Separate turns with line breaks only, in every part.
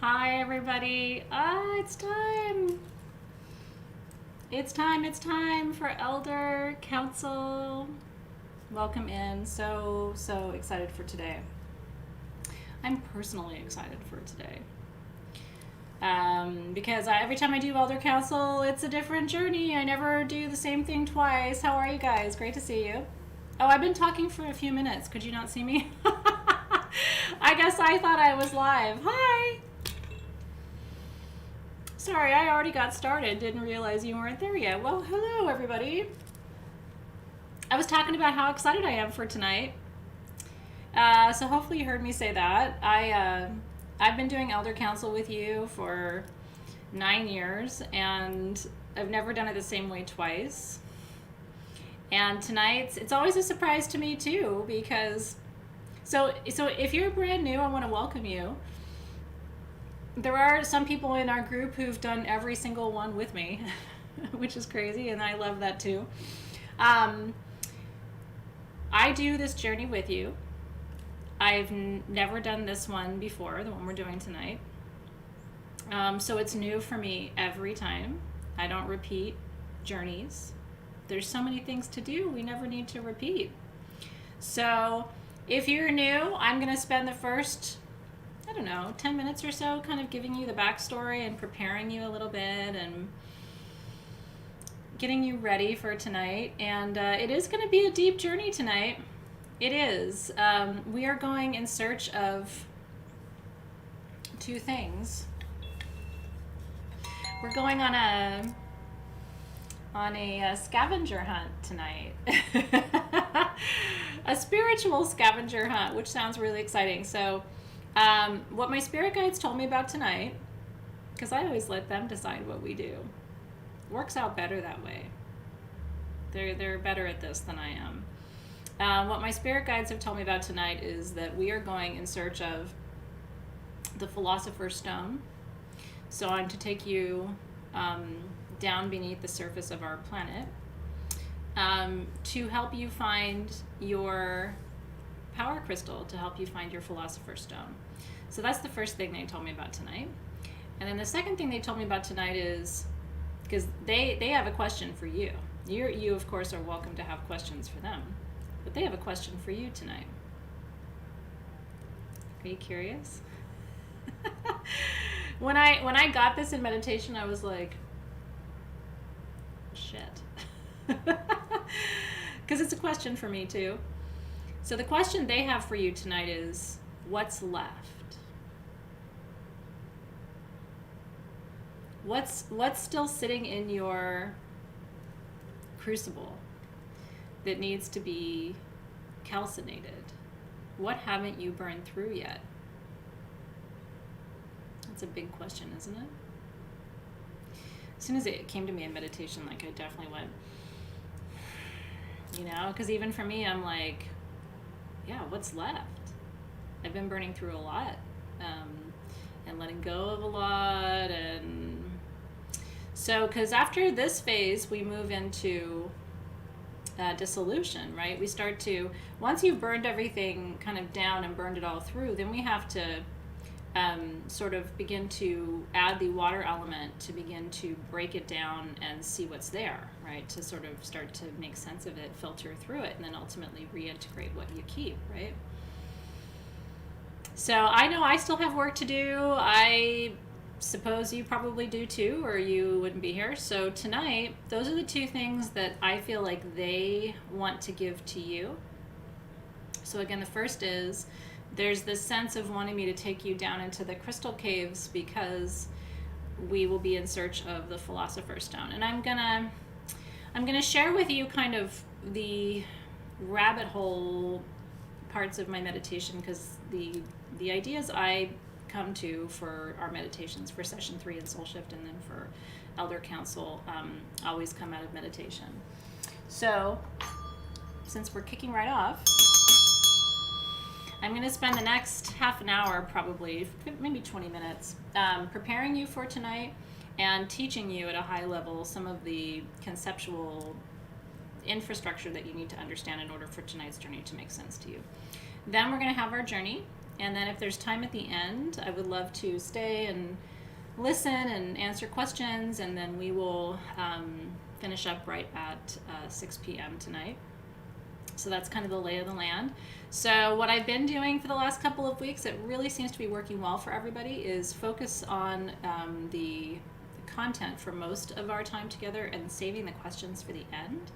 Hi, everybody. It's time. It's time for Elder Council. Welcome in. So excited for today. I'm personally excited for today. Because every time I do Elder Council, it's a different journey. I never do the same thing twice. How are you guys? Great to see you. Oh, I've been talking for a few minutes. Could you not see me? I guess I thought I was live. Hi. Sorry, I already got started. Didn't realize you weren't there yet. Well, hello, everybody. I was talking about how excited I am for tonight. So hopefully you heard me say that. I've been doing Elder Council with you for 9 years, and I've never done it the same way twice. And tonight, it's always a surprise to me too, because so if you're brand new, I want to welcome you. There are some people in our group who've done every single one with me, which is crazy, and I love that too. I do this journey with you. I've never done this one before, the one we're doing tonight. So it's new for me every time. I don't repeat journeys. There's so many things to do, we never need to repeat. So if you're new, I'm going to spend the first 10 minutes or so kind of giving you the backstory and preparing you a little bit and getting you ready for tonight. And it is going to be a deep journey tonight. It is. We are going in search of two things. We're going on a scavenger hunt tonight. A spiritual scavenger hunt, which sounds really exciting. So what my spirit guides told me about tonight, because I always let them decide what we do, works out better that way. They're better at this than I am. What my spirit guides have told me about tonight is that we are going in search of the Philosopher's Stone. So I'm to take you down beneath the surface of our planet to help you find your power crystal, to help you find your Philosopher's Stone. So that's the first thing they told me about tonight. And then the second thing they told me about tonight is, because they have a question for you. You of course are welcome to have questions for them, but they have a question for you tonight. Are you curious? When I got this in meditation, I was like, shit. Because it's a question for me too. So the question they have for you tonight is, what's left? What's still sitting in your crucible that needs to be calcinated? What haven't you burned through yet? That's a big question, isn't it? As soon as it came to me in meditation, like I definitely went, because even for me, I'm like, yeah, what's left? I've been burning through a lot, and letting go of a lot, and so, because after this phase, we move into dissolution, right? We start to, once you've burned everything kind of down and burned it all through, then we have to sort of begin to add the water element to begin to break it down and see what's there, right? To sort of start to make sense of it, filter through it, and then ultimately reintegrate what you keep, right? So I know I still have work to do. I suppose you probably do too, or you wouldn't be here. So tonight, those are the two things that I feel like they want to give to you. So again, the first is, there's this sense of wanting me to take you down into the crystal caves because we will be in search of the Philosopher's Stone. And I'm gonna share with you kind of the rabbit hole parts of my meditation, because the ideas I come to for our meditations for session 3 and Soul Shift, and then for Elder Council, always come out of meditation. So since we're kicking right off, I'm going to spend the next half an hour, probably, maybe 20 minutes, preparing you for tonight and teaching you at a high level some of the conceptual infrastructure that you need to understand in order for tonight's journey to make sense to you. Then we're going to have our journey, And then if there's time at the end, I would love to stay and listen and answer questions, and then we will finish up right at 6 p.m. tonight. So that's kind of the lay of the land. So what I've been doing for the last couple of weeks, it really seems to be working well for everybody, is focus on the content for most of our time together and saving the questions for the end.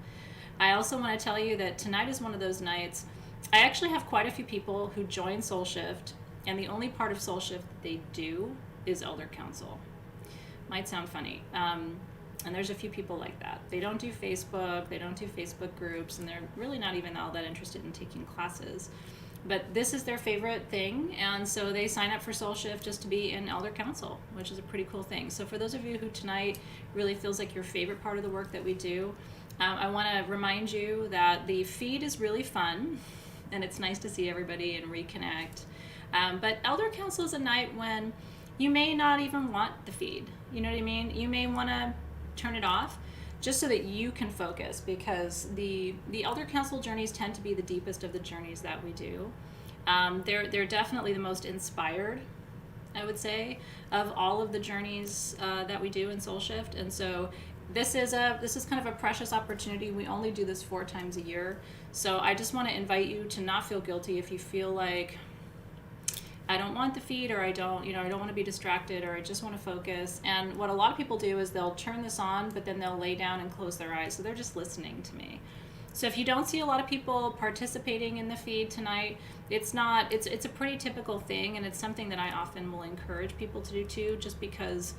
I also want to tell you that tonight is one of those nights. I actually have quite a few people who join Soul Shift, and the only part of Soul Shift that they do is Elder Council. Might sound funny. And there's a few people like that. They don't do Facebook, they don't do Facebook groups, and they're really not even all that interested in taking classes. But this is their favorite thing, and so they sign up for Soul Shift just to be in Elder Council, which is a pretty cool thing. So for those of you who tonight really feels like your favorite part of the work that we do, I want to remind you that the feed is really fun, and it's nice to see everybody and reconnect. But Elder Council is a night when you may not even want the feed. You know what I mean? You may want to turn it off just so that you can focus, because the Elder Council journeys tend to be the deepest of the journeys that we do. They're definitely the most inspired, I would say, of all of the journeys that we do in Soul Shift. And so this is kind of a precious opportunity. We only do this 4 times a year. So I just want to invite you to not feel guilty if you feel like, I don't want the feed, or I don't want to be distracted, or I just want to focus. And what a lot of people do is they'll turn this on, but then they'll lay down and close their eyes. So they're just listening to me. So if you don't see a lot of people participating in the feed tonight, it's a pretty typical thing, and it's something that I often will encourage people to do too, just because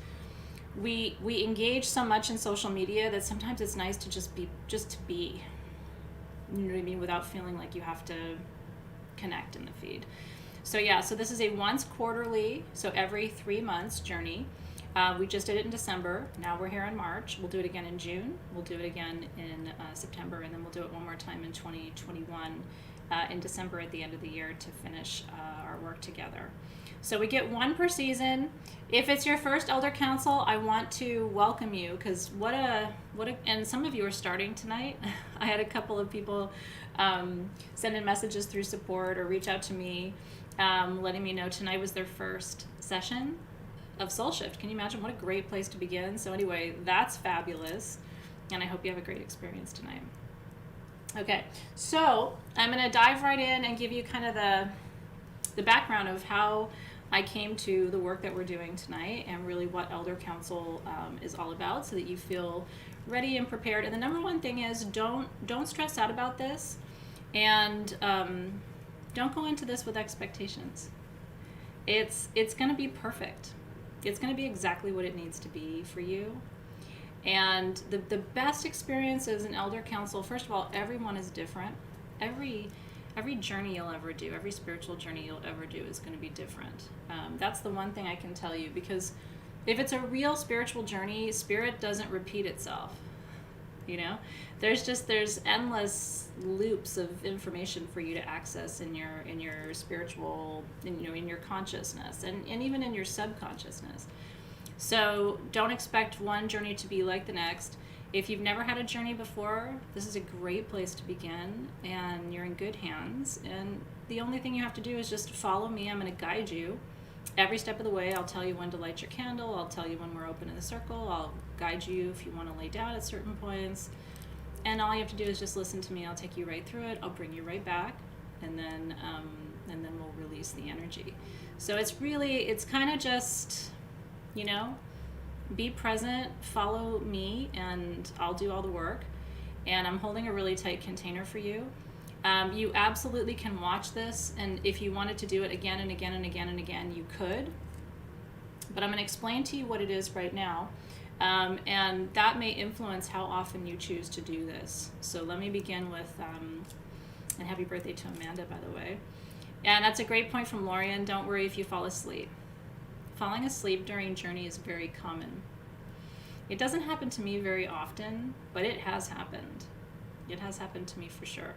we engage so much in social media that sometimes it's nice to just be. You know what I mean? Without feeling like you have to connect in the feed. So yeah, so this is a once quarterly, so every 3 months journey. We just did it in December. Now we're here in March. We'll do it again in June. We'll do it again in September, and then we'll do it one more time in 2021 in December at the end of the year to finish our work together. So we get 1 per season. If it's your first Elder Council, I want to welcome you, because and some of you are starting tonight. I had a couple of people send in messages through support or reach out to me, letting me know tonight was their first session of Soul Shift. Can you imagine? What a great place to begin. So anyway, that's fabulous, and I hope you have a great experience tonight. Okay, so I'm going to dive right in and give you kind of the background of how I came to the work that we're doing tonight, and really what Elder Council is all about, so that you feel ready and prepared. And the number one thing is don't stress out about this, and don't go into this with expectations. It's going to be perfect. It's going to be exactly what it needs to be for you. And the best experiences in Elder Council, first of all, everyone is different. Every journey you'll ever do, every spiritual journey you'll ever do is going to be different. That's the one thing I can tell you, because if it's a real spiritual journey, spirit doesn't repeat itself. You know, there's endless loops of information for you to access in your spiritual, in your consciousness, and even in your subconsciousness. So don't expect one journey to be like the next. If you've never had a journey before, this is a great place to begin, and you're in good hands. And the only thing you have to do is just follow me. I'm going to guide you every step of the way. I'll tell you when to light your candle. I'll tell you when we're open in the circle. I'll guide you if you want to lay down at certain points. And all you have to do is just listen to me. I'll take you right through it. I'll bring you right back, and then we'll release the energy. So it's kind of just, be present, follow me, and I'll do all the work. And I'm holding a really tight container for you. You absolutely can watch this, and if you wanted to do it again and again and again and again, you could. But I'm going to explain to you what it is right now, and that may influence how often you choose to do this. So let me begin with, and happy birthday to Amanda, by the way. And that's a great point from Lorian. Don't worry if you fall asleep. Falling asleep during journey is very common. It doesn't happen to me very often, but it has happened. It has happened to me for sure.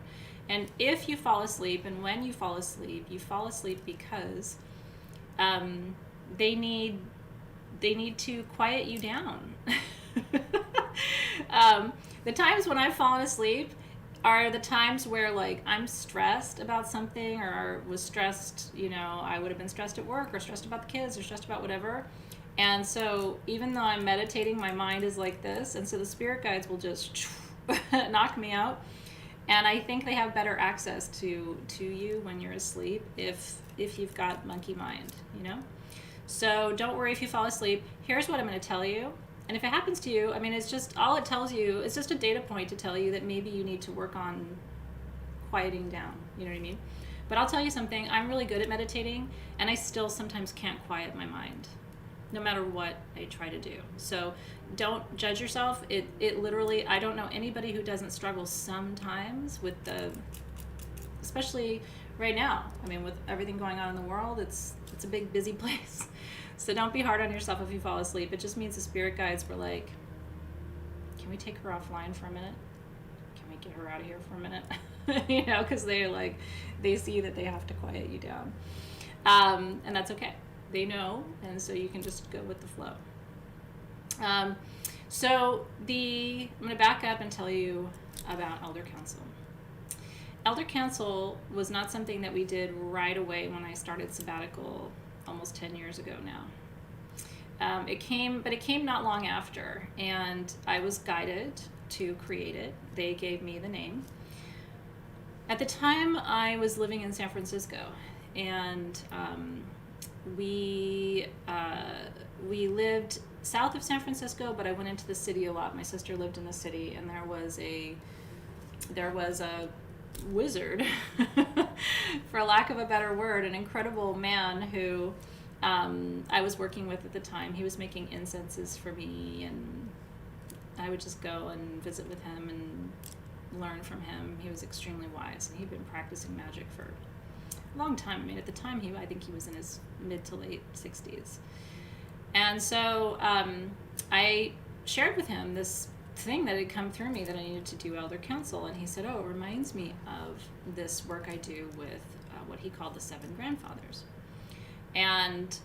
And if you fall asleep, and when you fall asleep because they need to quiet you down. The times when I've fallen asleep are the times where like I'm stressed about something or was stressed, I would have been stressed at work or stressed about the kids or stressed about whatever. And so even though I'm meditating, my mind is like this. And so the spirit guides will just knock me out. And I think they have better access to you when you're asleep if you've got monkey mind. So don't worry if you fall asleep. Here's what I'm going to tell you. And if it happens to you, I mean, it's just, all it tells you, it's just a data point to tell you that maybe you need to work on quieting down. You know what I mean? But I'll tell you something, I'm really good at meditating, and I still sometimes can't quiet my mind, no matter what I try to do. So don't judge yourself. It literally, I don't know anybody who doesn't struggle sometimes with especially right now. I mean, with everything going on in the world, it's a big, busy place. So don't be hard on yourself if you fall asleep. It just means the spirit guides were like, can we take her offline for a minute? Can we get her out of here for a minute? Because they see that they have to quiet you down. And that's okay. They know, and so you can just go with the flow. So I'm going to back up and tell you about Elder Council. Elder Council was not something that we did right away when I started sabbatical almost 10 years ago now. It came not long after, and I was guided to create it. They gave me the name. At the time, I was living in San Francisco, and we lived south of San Francisco, but I went into the city a lot. My sister lived in the city, and there was a wizard, for lack of a better word, an incredible man who I was working with at the time. He was making incenses for me, and I would just go and visit with him and learn from him. He was extremely wise, and he'd been practicing magic for a long time. I mean, at the time, I think he was in his mid to late 60s. And so I shared with him this thing that had come through me that I needed to do Elder Council, and he said, oh, it reminds me of this work I do with what he called the 7 grandfathers. And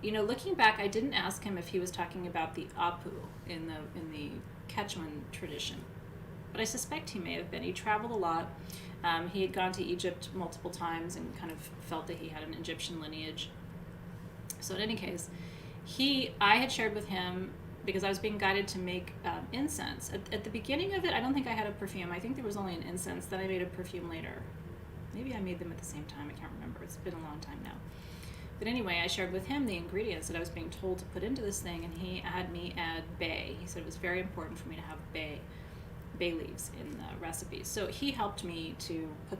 looking back, I didn't ask him if he was talking about the Apu in the Quechuan tradition, but I suspect he may have been. He traveled a lot. He had gone to Egypt multiple times and kind of felt that he had an Egyptian lineage. So in any case, I had shared with him, because I was being guided to make incense. At the beginning of it, I don't think I had a perfume. I think there was only an incense. Then I made a perfume later. Maybe I made them at the same time. I can't remember. It's been a long time now. But anyway, I shared with him the ingredients that I was being told to put into this thing, and he had me add bay. He said it was very important for me to have bay leaves in the recipes. So he helped me to put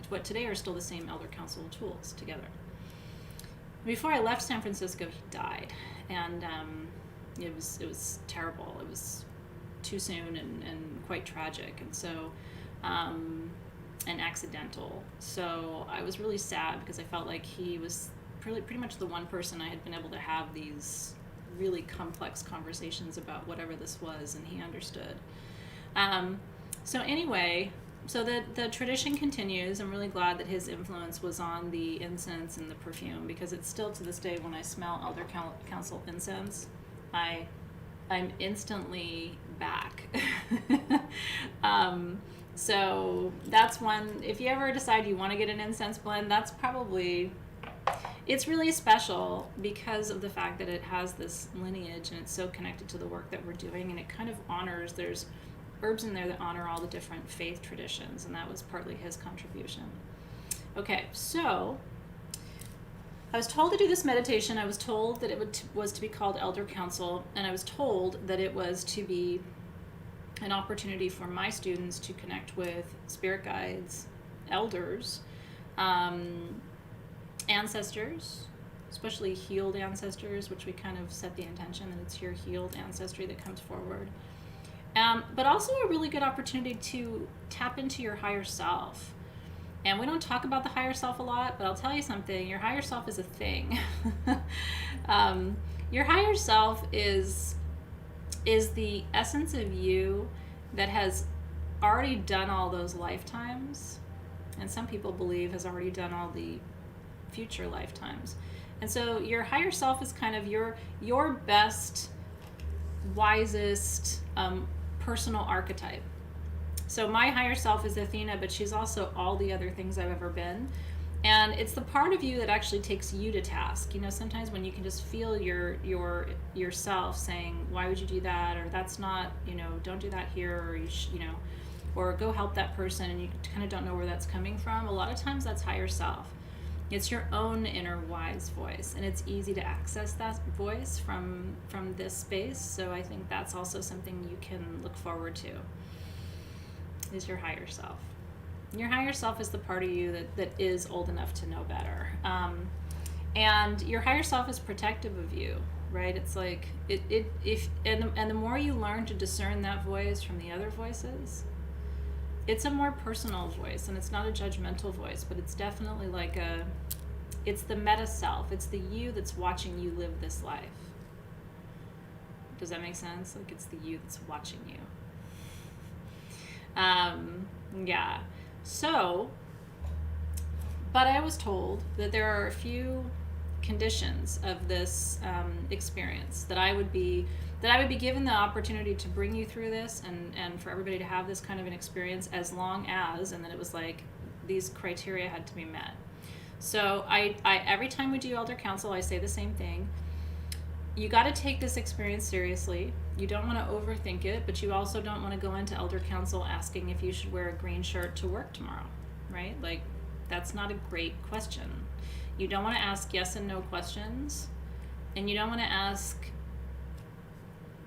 what today are still the same Elder Council tools, together. Before I left San Francisco, he died, and it was terrible. It was too soon and quite tragic, and so and accidental. So I was really sad, because I felt like he was pretty much the one person I had been able to have these really complex conversations about whatever this was, and he understood. So anyway, so the tradition continues. I'm really glad that his influence was on the incense and the perfume, because it's still to this day, when I smell Elder Council incense, I'm instantly back. So that's one. If you ever decide you want to get an incense blend, it's really special because of the fact that it has this lineage, and it's so connected to the work that we're doing, and it kind of honors, there's herbs in there that honor all the different faith traditions, and that was partly his contribution. Okay, so I was told to do this meditation. I was told that it was to be called Elder Council, and I was told that it was to be an opportunity for my students to connect with spirit guides, elders, ancestors, especially healed ancestors, which we kind of set the intention that it's your healed ancestry that comes forward. But also a really good opportunity to tap into your higher self. And we don't talk about the higher self a lot, but I'll tell you something, your higher self is a thing. Your higher self is the essence of you that has already done all those lifetimes, and some people believe has already done all the future lifetimes. And so your higher self is kind of your best, wisest personal archetype. So my higher self is Athena, but she's also all the other things I've ever been. And it's the part of you that actually takes you to task. You know, sometimes when you can just feel yourself saying, "Why would you do that?" or "That's not, you know, don't do that here," or you know, or "Go help that person," and you kind of don't know where that's coming from. A lot of times that's higher self. It's your own inner wise voice, and it's easy to access that voice from this space. So I think that's also something you can look forward to. Is your higher self. Your higher self is the part of you that is old enough to know better. And your higher self is protective of you, right? It's like, and the more you learn to discern that voice from the other voices, it's a more personal voice, and it's not a judgmental voice, but it's definitely like it's the meta self. It's the you that's watching you live this life. Does that make sense? Like, it's the you that's watching you. Yeah. So, but I was told that there are a few conditions of this experience that I would be given the opportunity to bring you through this and for everybody to have this kind of an experience, as long as, and then it was like these criteria had to be met. So I every time we do elder council, I say the same thing. You got to take this experience seriously. You don't want to overthink it, but you also don't want to go into elder council asking if you should wear a green shirt to work tomorrow, right? Like, that's not a great question. You don't want to ask yes and no questions, and you don't want to ask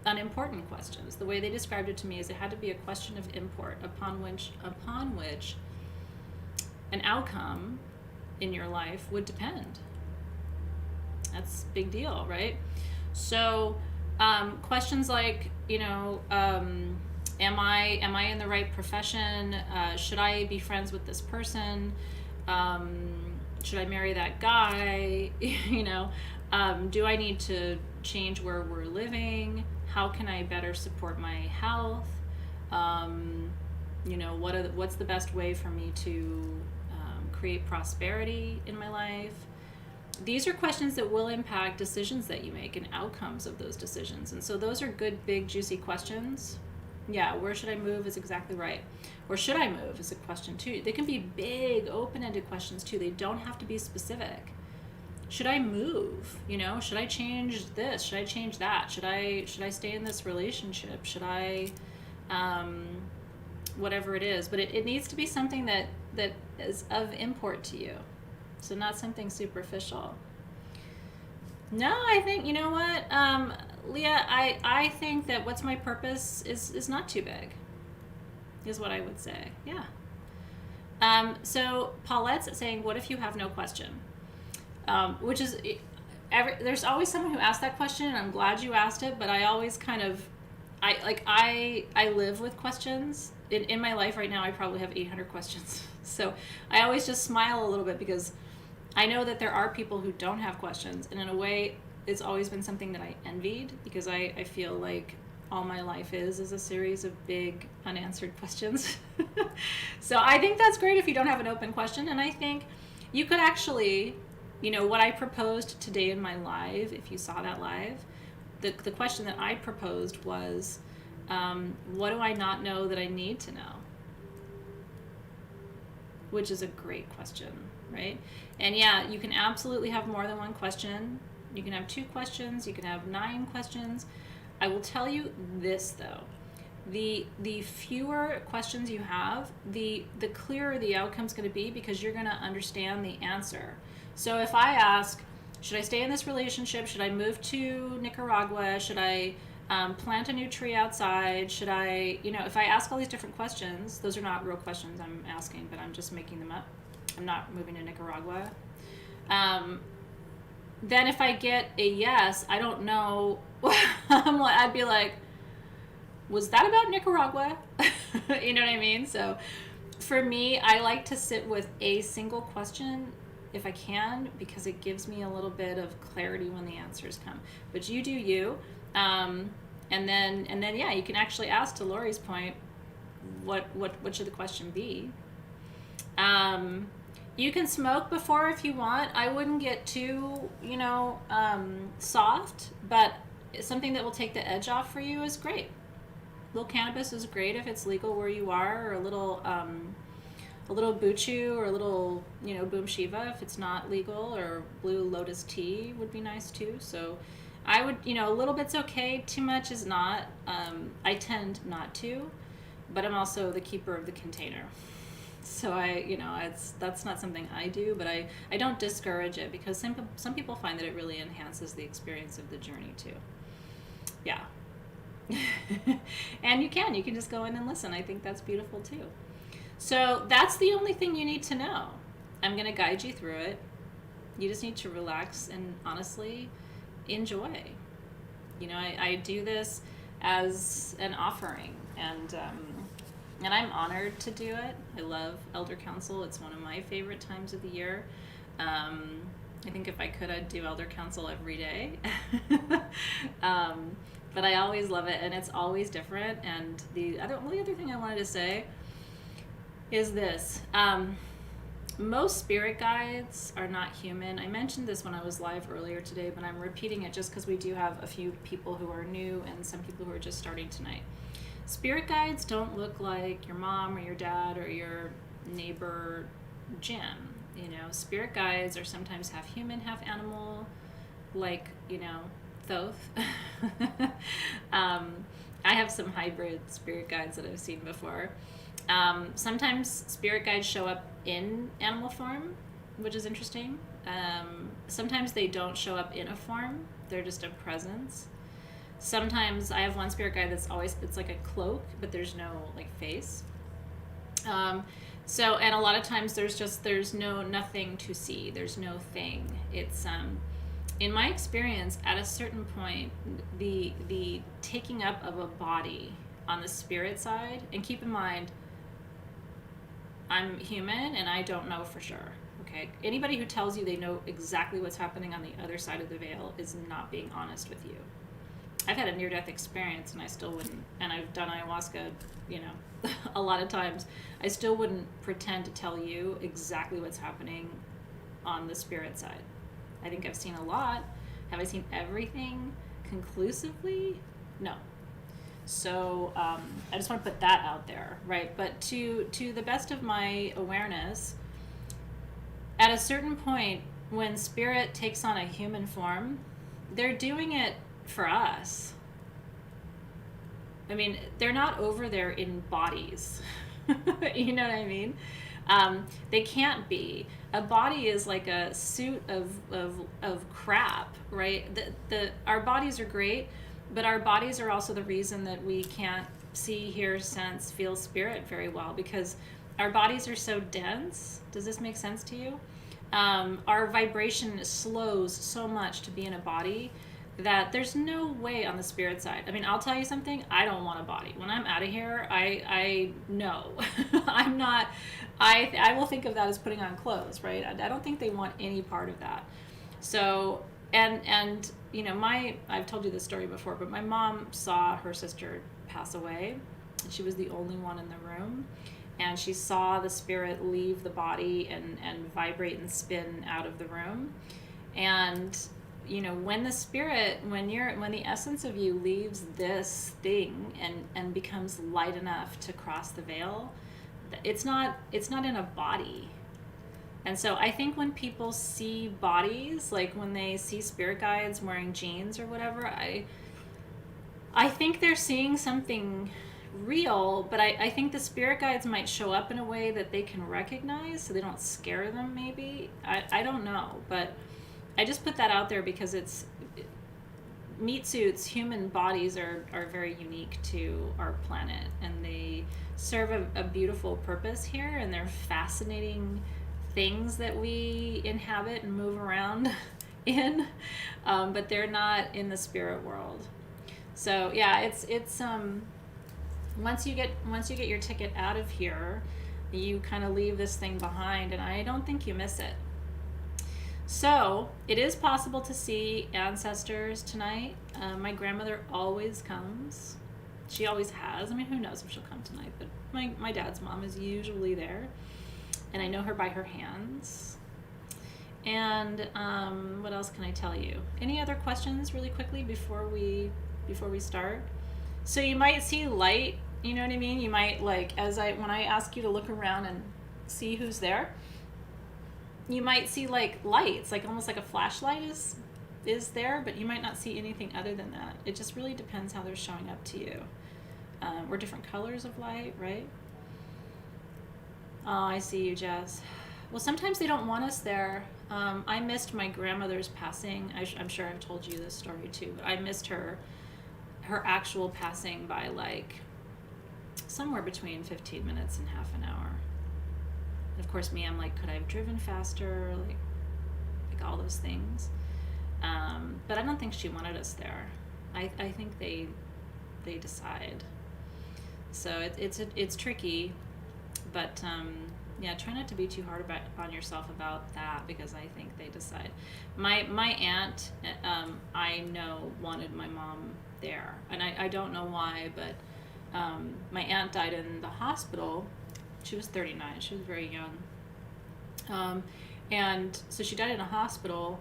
unimportant questions. The way they described it to me is it had to be a question of import upon which an outcome in your life would depend. That's a big deal, right? So questions like, you know, am I in the right profession? Should I be friends with this person? Should I marry that guy? You know, do I need to change where we're living? How can I better support my health? You know, what's the best way for me to create prosperity in my life? These are questions that will impact decisions that you make and outcomes of those decisions. And so those are good, big, juicy questions. Yeah, where should I move is exactly right. Or should I move is a question too. They can be big, open-ended questions too. They don't have to be specific. Should I move? You know, should I change this? Should I change that? Should I stay in this relationship? Should I, whatever it is. But it needs to be something that is of import to you. So not something superficial. No, I think, you know what, Leah, I think that what's my purpose is not too big, is what I would say. Yeah. So Paulette's saying, what if you have no question? Which is, there's always someone who asks that question, and I'm glad you asked it, but I always kind of, I live with questions. In my life right now, I probably have 800 questions. So I always just smile a little bit because I know that there are people who don't have questions, and in a way, it's always been something that I envied, because I feel like all my life is a series of big unanswered questions. So I think that's great if you don't have an open question, and I think you could actually, you know, what I proposed today in my live, if you saw that live, the question that I proposed was, what do I not know that I need to know? Which is a great question, right? And yeah, you can absolutely have more than one question. You can have 2 questions. You can have 9 questions. I will tell you this, though. The fewer questions you have, the clearer the outcome's going to be, because you're going to understand the answer. So if I ask, should I stay in this relationship? Should I move to Nicaragua? Should I plant a new tree outside? Should I, you know, if I ask all these different questions, those are not real questions I'm asking, but I'm just making them up. I'm not moving to Nicaragua. Then if I get a yes, I don't know. I'd be like, was that about Nicaragua? You know what I mean? So for me, I like to sit with a single question if I can, because it gives me a little bit of clarity when the answers come. But you do you. And then yeah, you can actually ask, to Lori's point, what should the question be? You can smoke before if you want. I wouldn't get too, you know, soft, but something that will take the edge off for you is great. little cannabis is great if it's legal where you are, or a little buchu, or a little, boom shiva if it's not legal, or blue lotus tea would be nice too. So I would, a little bit's okay. Too much is not. I tend not to, but I'm also the keeper of the container. So that's not something I do, but I don't discourage it, because some people find that it really enhances the experience of the journey too. Yeah. And you can just go in and listen. I think that's beautiful too. So that's the only thing you need to know. I'm going to guide you through it. You just need to relax and honestly enjoy. I do this as an offering, and I'm honored to do it. I love Elder Council. It's one of my favorite times of the year. I think if I could, I'd do Elder Council every day. But I always love it, and it's always different. And the only other thing I wanted to say is this. Most spirit guides are not human. I mentioned this when I was live earlier today, but I'm repeating it just because we do have a few people who are new and some people who are just starting tonight. Spirit guides don't look like your mom or your dad or your neighbor Jim. Spirit guides are sometimes half human, half animal, like, Thoth. I have some hybrid spirit guides that I've seen before. Sometimes spirit guides show up in animal form, which is interesting. Sometimes they don't show up in a form. They're just a presence. Sometimes I have one spirit guide it's like a cloak, but there's no face. And a lot of times there's nothing to see. There's no thing. It's, in my experience, at a certain point, the taking up of a body on the spirit side, and keep in mind, I'm human and I don't know for sure. Okay, anybody who tells you they know exactly what's happening on the other side of the veil is not being honest with you. I've had a near-death experience and I still wouldn't, and I've done ayahuasca, a lot of times. I still wouldn't pretend to tell you exactly what's happening on the spirit side. I think I've seen a lot. Have I seen everything conclusively? No. So I just want to put that out there, right? But to the best of my awareness, at a certain point, when spirit takes on a human form, they're doing it for us. I mean, they're not over there in bodies. You know what I mean? They can't be. A body is like a suit of crap, right? Our bodies are great, but our bodies are also the reason that we can't see, hear, sense, feel spirit very well, because our bodies are so dense. Does this make sense to you? Our vibration slows so much to be in a body that there's no way on the spirit side. I mean, I'll tell you something, I don't want a body. When I'm out of here, I know. I'm not, I will think of that as putting on clothes, right? I don't think they want any part of that. So, and I've told you this story before, but my mom saw her sister pass away, and she was the only one in the room. And she saw the spirit leave the body and vibrate and spin out of the room. And when the spirit, when the essence of you leaves this thing and becomes light enough to cross the veil, it's not in a body. And so I think when people see bodies, like when they see spirit guides wearing jeans or whatever, I think they're seeing something real, but I think the spirit guides might show up in a way that they can recognize, so they don't scare them maybe. I don't know, but I just put that out there because meat suits, human bodies are very unique to our planet, and they serve a beautiful purpose here, and they're fascinating things that we inhabit and move around in, but they're not in the spirit world. So yeah, it's once you get your ticket out of here, you kind of leave this thing behind, and I don't think you miss it. So it is possible to see ancestors tonight. My grandmother always comes. She always has. I mean, who knows if she'll come tonight, but my dad's mom is usually there, and I know her by her hands. And what else can I tell you? Any other questions really quickly before we start? So you might see light, you know what I mean? You might like when I ask you to look around and see who's there, you might see like lights, like almost like a flashlight is there, but you might not see anything other than that. It just really depends how they're showing up to you. Or different colors of light, right? Oh, I see you, Jess. Well, sometimes they don't want us there. I missed my grandmother's passing. I'm sure I've told you this story too, but I missed her actual passing by like somewhere between 15 minutes and half an hour. And of course, me, I'm like, could I have driven faster? Like all those things. But I don't think she wanted us there. I think they decide. So it's tricky, but yeah, try not to be too hard on yourself about that, because I think they decide. My aunt, I know, wanted my mom there, and I don't know why, but my aunt died in the hospital. She was 39. She was very young, and so she died in a hospital,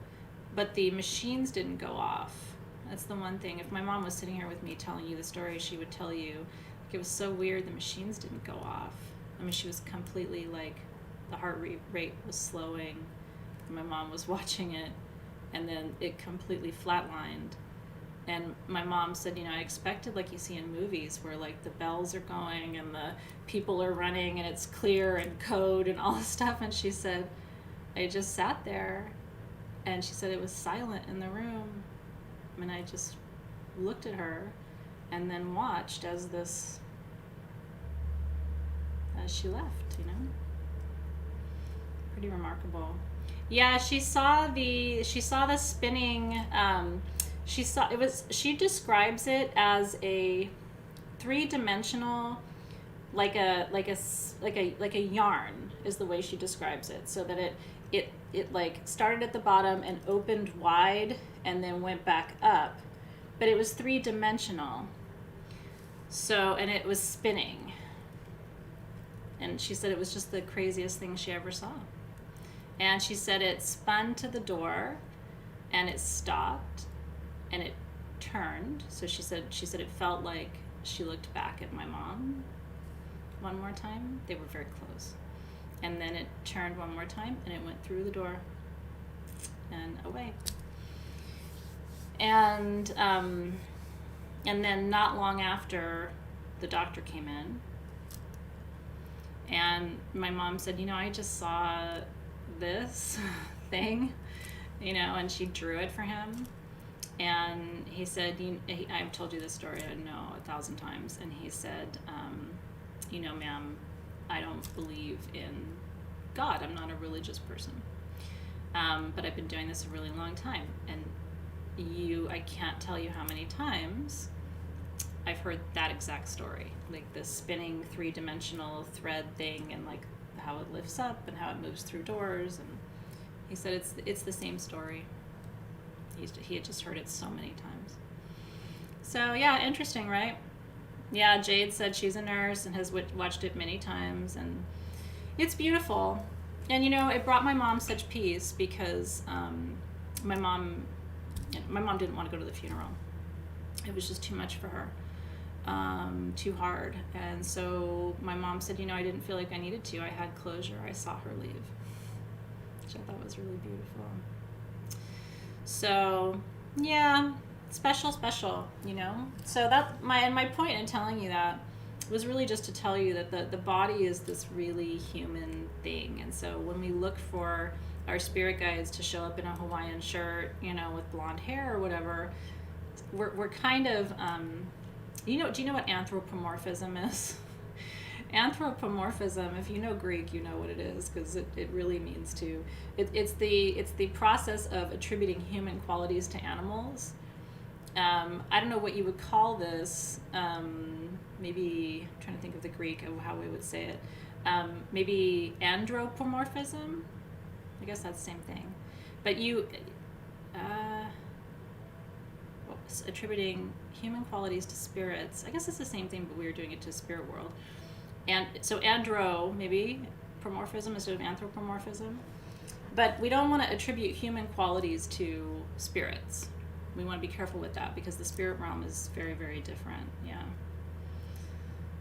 but the machines didn't go off. That's the one thing. If my mom was sitting here with me telling you the story, she would tell you, like, it was so weird the machines didn't go off. I mean, she was completely like, the heart rate was slowing. My mom was watching it, and then it completely flatlined. And my mom said, I expected like you see in movies where like the bells are going and the people are running and it's clear and code and all this stuff. And she said, I just sat there, and she said it was silent in the room. And I just looked at her and then watched as she left, Pretty remarkable. Yeah, she saw the spinning, she describes it as a three-dimensional, like a yarn is the way she describes it, so that it like started at the bottom and opened wide and then went back up, but it was three-dimensional. So, and it was spinning. And she said it was just the craziest thing she ever saw. And she said it spun to the door, and it stopped, and it turned. So she said it felt like she looked back at my mom one more time. They were very close. And then it turned one more time, and it went through the door and away. And then not long after, the doctor came in, and my mom said, I just saw this thing, and she drew it for him. And he said, I've told you this story, I know, 1,000 times. And he said, ma'am, I don't believe in God. I'm not a religious person. But I've been doing this a really long time. And I can't tell you how many times I've heard that exact story, like this spinning three-dimensional thread thing, and like how it lifts up and how it moves through doors. And he said it's the same story. He had just heard it so many times. So yeah, interesting, right? Yeah, Jade said she's a nurse and has watched it many times, and it's beautiful. And it brought my mom such peace, because my mom didn't want to go to the funeral. It was just too much for her. Too hard. And so my mom said, I didn't feel like I needed to. I had closure. I saw her leave, which I thought was really beautiful. So yeah, special, So that my point in telling you that was really just to tell you that the body is this really human thing. And so when we look for our spirit guides to show up in a Hawaiian shirt, with blonde hair or whatever, we're kind of, do you know what anthropomorphism is? Anthropomorphism, if you know Greek, you know what it is, because it really means to, it's the process of attributing human qualities to animals. I don't know what you would call this. Maybe, I'm trying to think of the Greek of how we would say it. Maybe andropomorphism. I guess that's the same thing. But attributing human qualities to spirits. I guess it's the same thing, but we were doing it to the spirit world. And so maybe pomorphism instead of anthropomorphism. But we don't want to attribute human qualities to spirits. We want to be careful with that because the spirit realm is very, very different.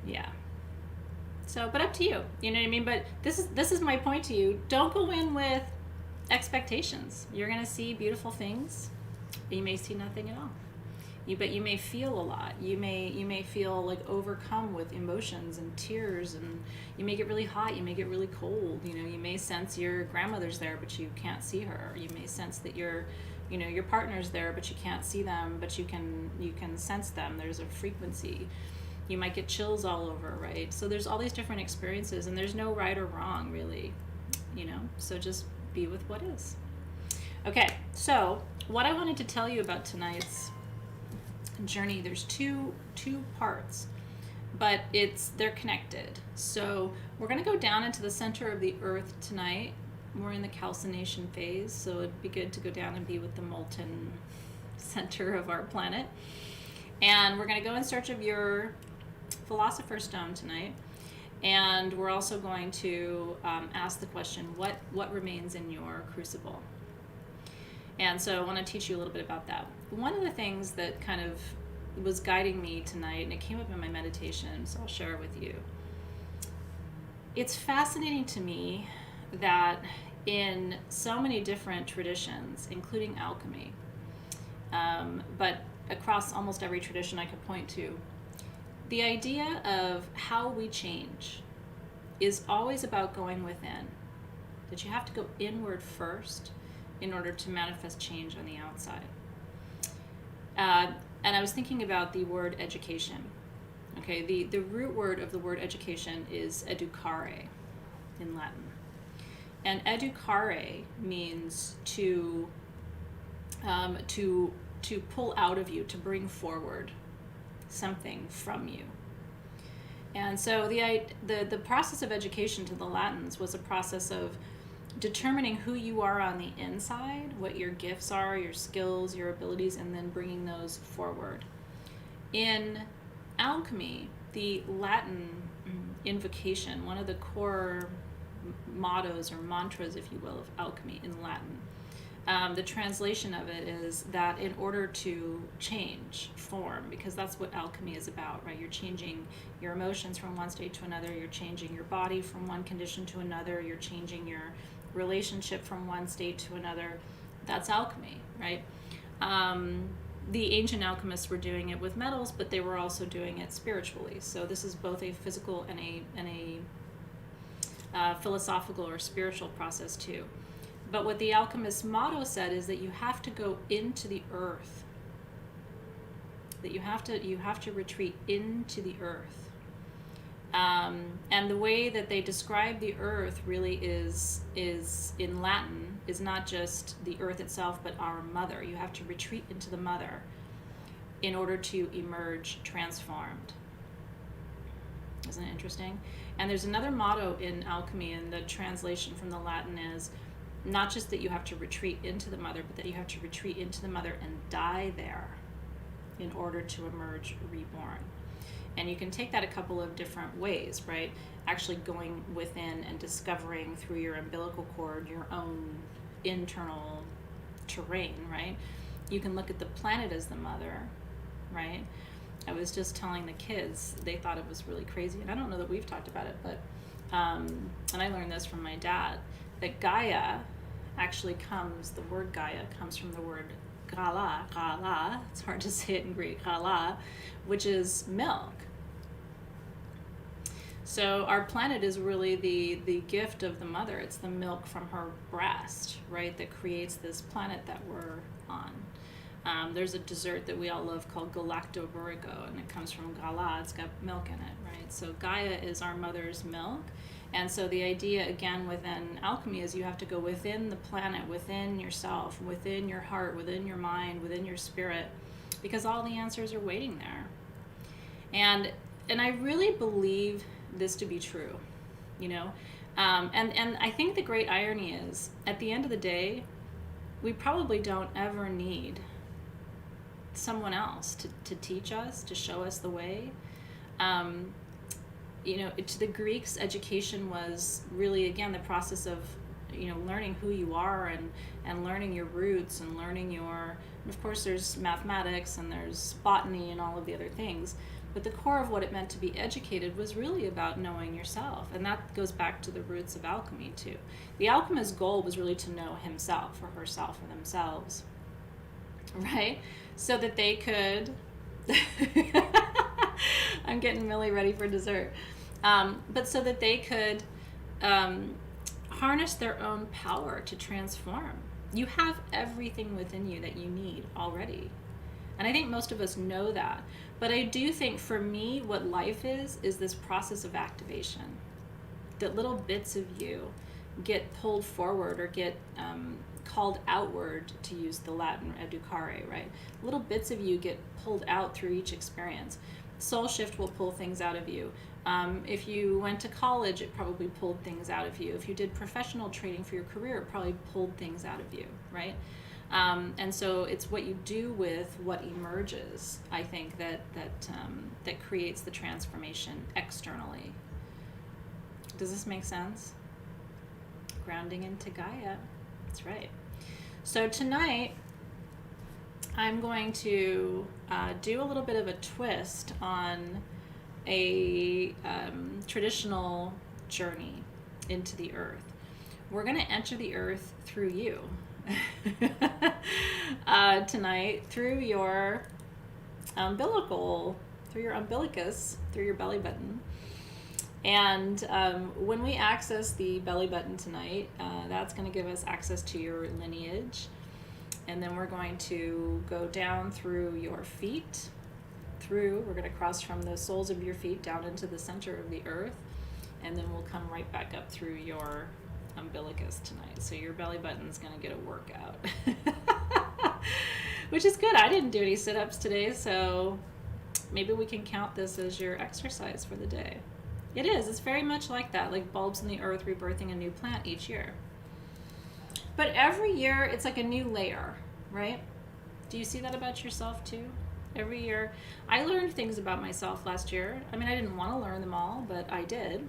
Yeah. So, but up to you. You know what I mean? But this is my point to you. Don't go in with expectations. You're going to see beautiful things, but you may see nothing at all. But you may feel a lot. You may feel like overcome with emotions and tears, and you may get really hot. You may get really cold. You know, you may sense your grandmother's there, but you can't see her. You may sense that your partner's there, but you can't see them, but you can sense them. There's a frequency. You might get chills all over, right? So there's all these different experiences, and there's no right or wrong, really. You know, so just be with what is. Okay, so what I wanted to tell you about tonight's journey, there's two parts, but they're connected. So we're going to go down into the center of the earth tonight. We're in the calcination phase, so it'd be good to go down and be with the molten center of our planet. And we're going to go in search of your philosopher's stone tonight. And we're also going to ask the question, what remains in your crucible? And so I want to teach you a little bit about that. One of the things that kind of was guiding me tonight, and it came up in my meditation, so I'll share it with you. It's fascinating to me that in so many different traditions, including alchemy, but across almost every tradition I could point to, the idea of how we change is always about going within. That you have to go inward first in order to manifest change on the outside. And I was thinking about the word education. Okay, the root word of the word education is educare in Latin. And educare means to pull out of you, to bring forward something from you. And so the process of education to the Latins was a process of determining who you are on the inside, what your gifts are, your skills, your abilities, and then bringing those forward. In alchemy, the Latin invocation, one of the core mottos or mantras, if you will, of alchemy in Latin, the translation of it is that in order to change form, because that's what alchemy is about, right? You're changing your emotions from one state to another, you're changing your body from one condition to another, you're changing your relationship from one state to another. That's alchemy, right? The ancient alchemists were doing it with metals, but they were also doing it spiritually. So this is both a physical and a philosophical or spiritual process too. But what the alchemist's motto said is that you have to go into the earth. That you have to retreat into the earth. And the way that they describe the earth really is in Latin, is not just the earth itself, but our mother. You have to retreat into the mother in order to emerge transformed. Isn't it interesting? And there's another motto in alchemy, and the translation from the Latin is not just that you have to retreat into the mother, but that you have to retreat into the mother and die there in order to emerge reborn. And you can take that a couple of different ways, right? Actually going within and discovering through your umbilical cord your own internal terrain, right? You can look at the planet as the mother, right? I was just telling the kids, they thought it was really crazy, and I don't know that we've talked about it, but, and I learned this from my dad, that Gaia actually the word Gaia comes from the word gala, it's hard to say it in Greek, gala, which is milk. So our planet is really the gift of the mother. It's the milk from her breast, right, that creates this planet that we're on. There's a dessert that we all love called galactoburigo, and it comes from gala. It's got milk in it, right? So Gaia is our mother's milk. And so the idea, again, within alchemy is you have to go within the planet, within yourself, within your heart, within your mind, within your spirit, because all the answers are waiting there. And I really believe this to be true, you know? And I think the great irony is, at the end of the day, we probably don't ever need someone else to teach us, to show us the way. You know, to the Greeks, education was really, again, the process of, learning who you are, and learning your roots, and learning your, and of course there's mathematics and there's botany and all of the other things. But the core of what it meant to be educated was really about knowing yourself. And that goes back to the roots of alchemy, too. The alchemist's goal was really to know himself or herself or themselves, right? So that they could... I'm getting Millie ready for dessert. But so that they could harness their own power to transform. You have everything within you that you need already. And I think most of us know that. But I do think for me, what life is this process of activation. That little bits of you get pulled forward or get called outward, to use the Latin educare, right? Little bits of you get pulled out through each experience. Soul Shift will pull things out of you. If you went to college, it probably pulled things out of you. If you did professional training for your career, it probably pulled things out of you, right? And so it's what you do with what emerges, I think, that creates the transformation externally. Does this make sense? Grounding into Gaia. That's right. So tonight, I'm going to do a little bit of a twist on a traditional journey into the earth. We're going to enter the earth through you. Tonight, through your umbilical, through your umbilicus, through your belly button. And when we access the belly button tonight, that's going to give us access to your lineage. And then we're going to go down through your feet, we're going to cross from the soles of your feet down into the center of the earth. And then we'll come right back up through your umbilicus tonight. So your belly button's going to get a workout. Which is good. I didn't do any sit-ups today, so maybe we can count this as your exercise for the day. It is. It's very much like that, like bulbs in the earth rebirthing a new plant each year. But every year, it's like a new layer, right? Do you see that about yourself too? Every year. I learned things about myself last year. I mean, I didn't want to learn them all, but I did.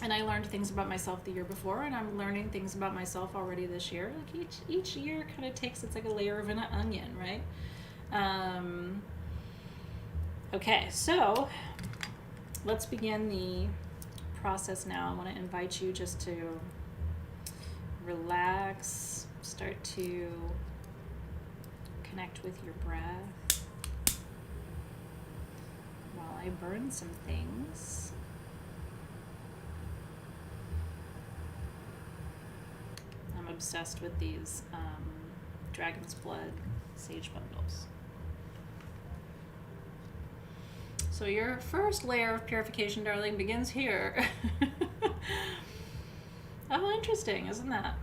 And I learned things about myself the year before, and I'm learning things about myself already this year. Like each year kind of takes, it's like a layer of an onion, right? Okay, so let's begin the process now. I want to invite you just to relax, start to connect with your breath while I burn some things. I'm obsessed with these Dragon's Blood sage bundles. So your first layer of purification, darling, begins here. Oh, interesting, isn't that?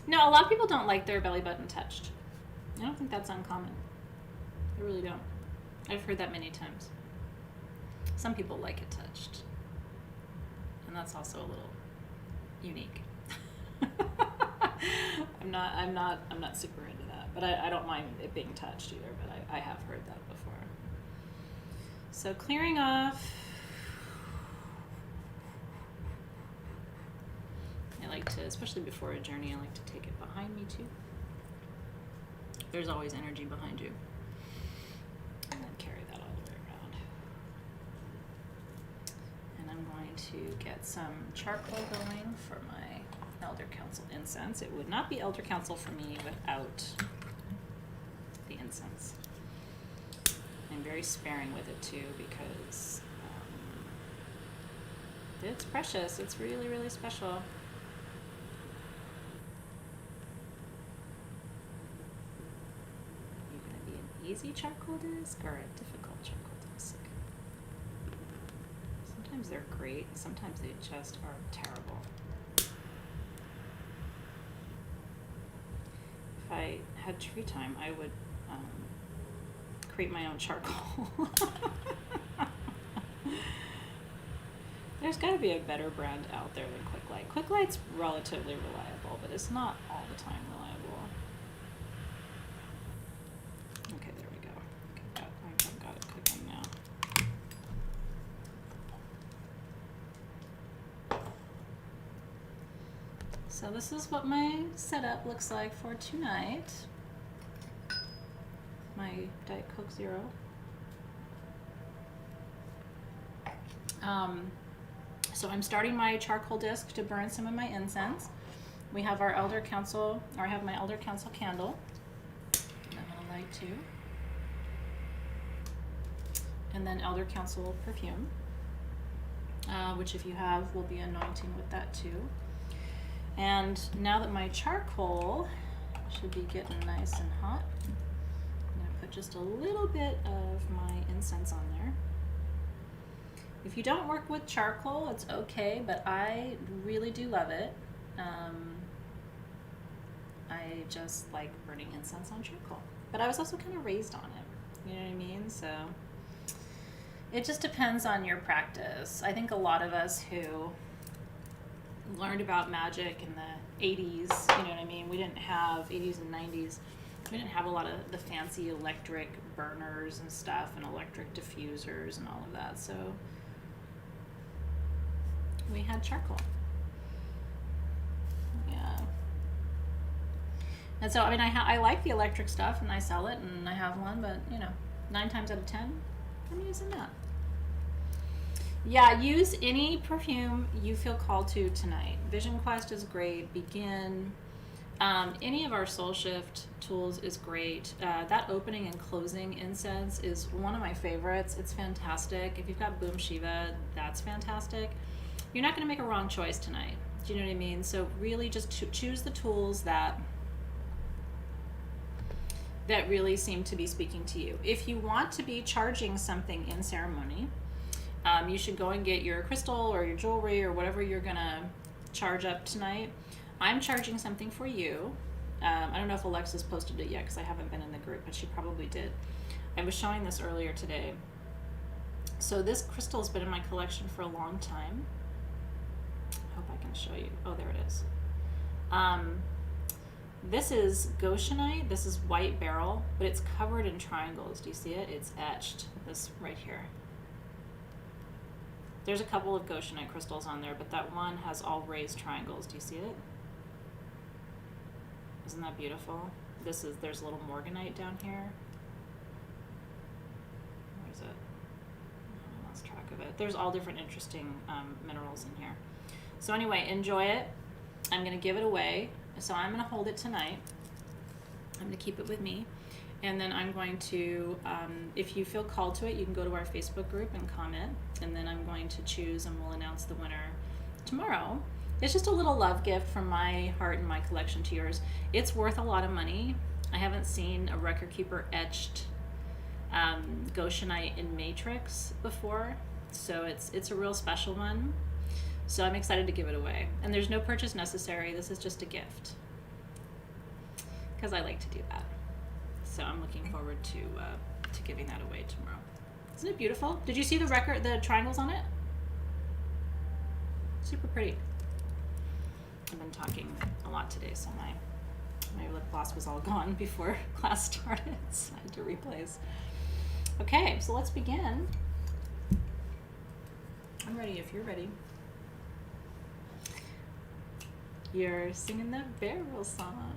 No, a lot of people don't like their belly button touched. I don't think that's uncommon. I really don't. I've heard that many times. Some people like it touched. And that's also a little unique. I'm not super into that, but I don't mind it being touched either, but I have heard that before. So clearing off. I like to, especially before a journey, I like to take it behind me too. There's always energy behind you. And then carry that all the way around. And I'm going to get some charcoal going for my Elder Council incense. It would not be Elder Council for me without the incense. I'm very sparing with it too because it's precious. It's really, really special. You're going to be an easy charcoal disc or a difficult charcoal disc? Sometimes they're great, sometimes they just are terrible. If I had tree time, I would create my own charcoal. There's got to be a better brand out there than Quick Light. Quick Light's relatively reliable, but it's not all the time reliable. Okay, there we go. I've got it cooking now. So this is what my setup looks like for tonight. My Diet Coke Zero. So I'm starting my charcoal disc to burn some of my incense. We have our Elder Council, or I have my Elder Council candle. I'm gonna light too. And then Elder Council perfume, which if you have, we'll be anointing with that too. And now that my charcoal should be getting nice and hot, I'm gonna put just a little bit of my incense on there. If you don't work with charcoal, it's okay, but I really do love it. I just like burning incense on charcoal. But I was also kind of raised on it, you know what I mean? So it just depends on your practice. I think a lot of us who learned about magic in the 80s, you know what I mean? We didn't have 80s and 90s. We didn't have a lot of the fancy electric burners and stuff and electric diffusers and all of that. So we had charcoal. Yeah. And so, I mean, I like the electric stuff and I sell it and I have one, but, you know, 9 times out of 10, I'm using that. Yeah, use any perfume you feel called to tonight. Vision Quest is great. Begin. Any of our Soul Shift tools is great. That opening and closing incense is one of my favorites. It's fantastic. If you've got Boom Shiva, that's fantastic. You're not going to make a wrong choice tonight. Do you know what I mean? So really just choose the tools that really seem to be speaking to you. If you want to be charging something in ceremony, you should go and get your crystal or your jewelry or whatever you're going to charge up tonight. I'm charging something for you. I don't know if Alexis posted it yet because I haven't been in the group, but she probably did. I was showing this earlier today. So this crystal's been in my collection for a long time. I hope I can show you. Oh, there it is. This is Goshenite. This is white beryl, but it's covered in triangles. Do you see it? It's etched. This right here. There's a couple of Goshenite crystals on there, but that one has all raised triangles. Do you see it? Isn't that beautiful? There's a little morganite down here. Where is it? I lost track of it. There's all different interesting minerals in here. So anyway, enjoy it. I'm going to give it away. So I'm going to hold it tonight. I'm going to keep it with me. And then I'm going to, if you feel called to it, you can go to our Facebook group and comment. And then I'm going to choose and we'll announce the winner tomorrow. It's just a little love gift from my heart and my collection to yours. It's worth a lot of money. I haven't seen a record keeper etched Goshenite in matrix before. So it's a real special one. So I'm excited to give it away. And there's no purchase necessary. This is just a gift. Because I like to do that. So I'm looking forward to giving that away tomorrow. Isn't it beautiful? Did you see the triangles on it? Super pretty. I've been talking a lot today, so my lip gloss was all gone before class started, so I had to replace. Okay, so let's begin. I'm ready if you're ready. You're singing the Beryl song.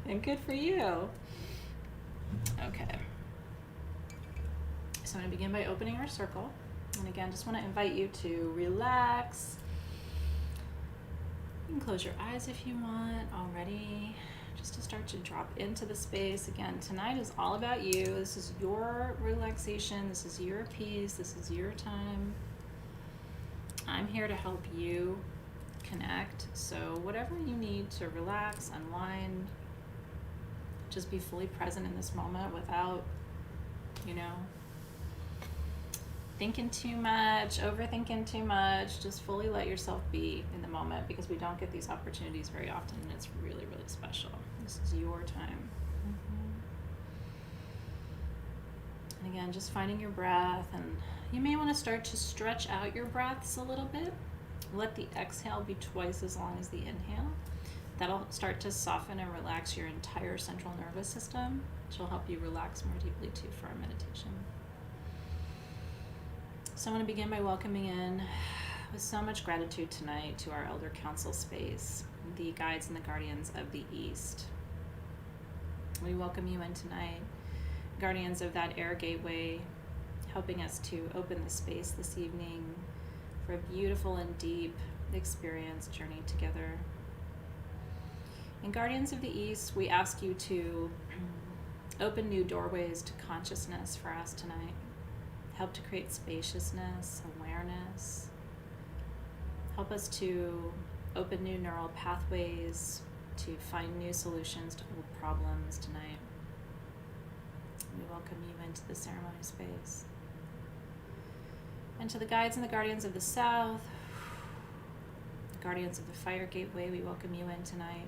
And good for you. Okay. So I'm going to begin by opening our circle. And again, just want to invite you to relax. You can close your eyes if you want already, just to start to drop into the space. Again, tonight is all about you. This is your relaxation. This is your peace. This is your time. I'm here to help you connect. So whatever you need to relax, unwind, just be fully present in this moment without, thinking too much, overthinking too much. Just fully let yourself be in the moment, because we don't get these opportunities very often, and it's really, really special. This is your time. And again, just finding your breath, and you may want to start to stretch out your breaths a little bit. Let the exhale be twice as long as the inhale. That'll start to soften and relax your entire central nervous system, which will help you relax more deeply too for our meditation. So I'm going to begin by welcoming in with so much gratitude tonight to our Elder Council space, the guides and the guardians of the East. We welcome you in tonight, guardians of that air gateway, helping us to open the space this evening for a beautiful and deep experience journey together. And guardians of the East, we ask you to open new doorways to consciousness for us tonight. Help to create spaciousness, awareness. Help us to open new neural pathways, to find new solutions to old problems tonight. We welcome you into the ceremony space. And to the guides and the guardians of the South, the guardians of the Fire Gateway, we welcome you in tonight.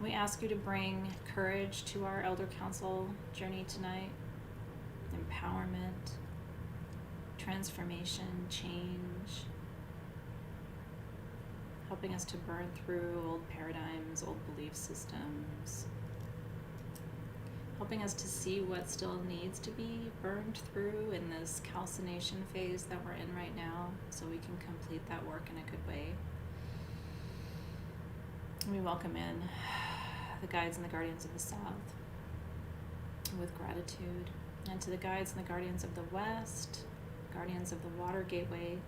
We ask you to bring courage to our Elder Council journey tonight, empowerment, transformation, change, helping us to burn through old paradigms, old belief systems, helping us to see what still needs to be burned through in this calcination phase that we're in right now, so we can complete that work in a good way. We welcome in the guides and the guardians of the South with gratitude. And to the guides and the guardians of the West, guardians of the Water Gateway,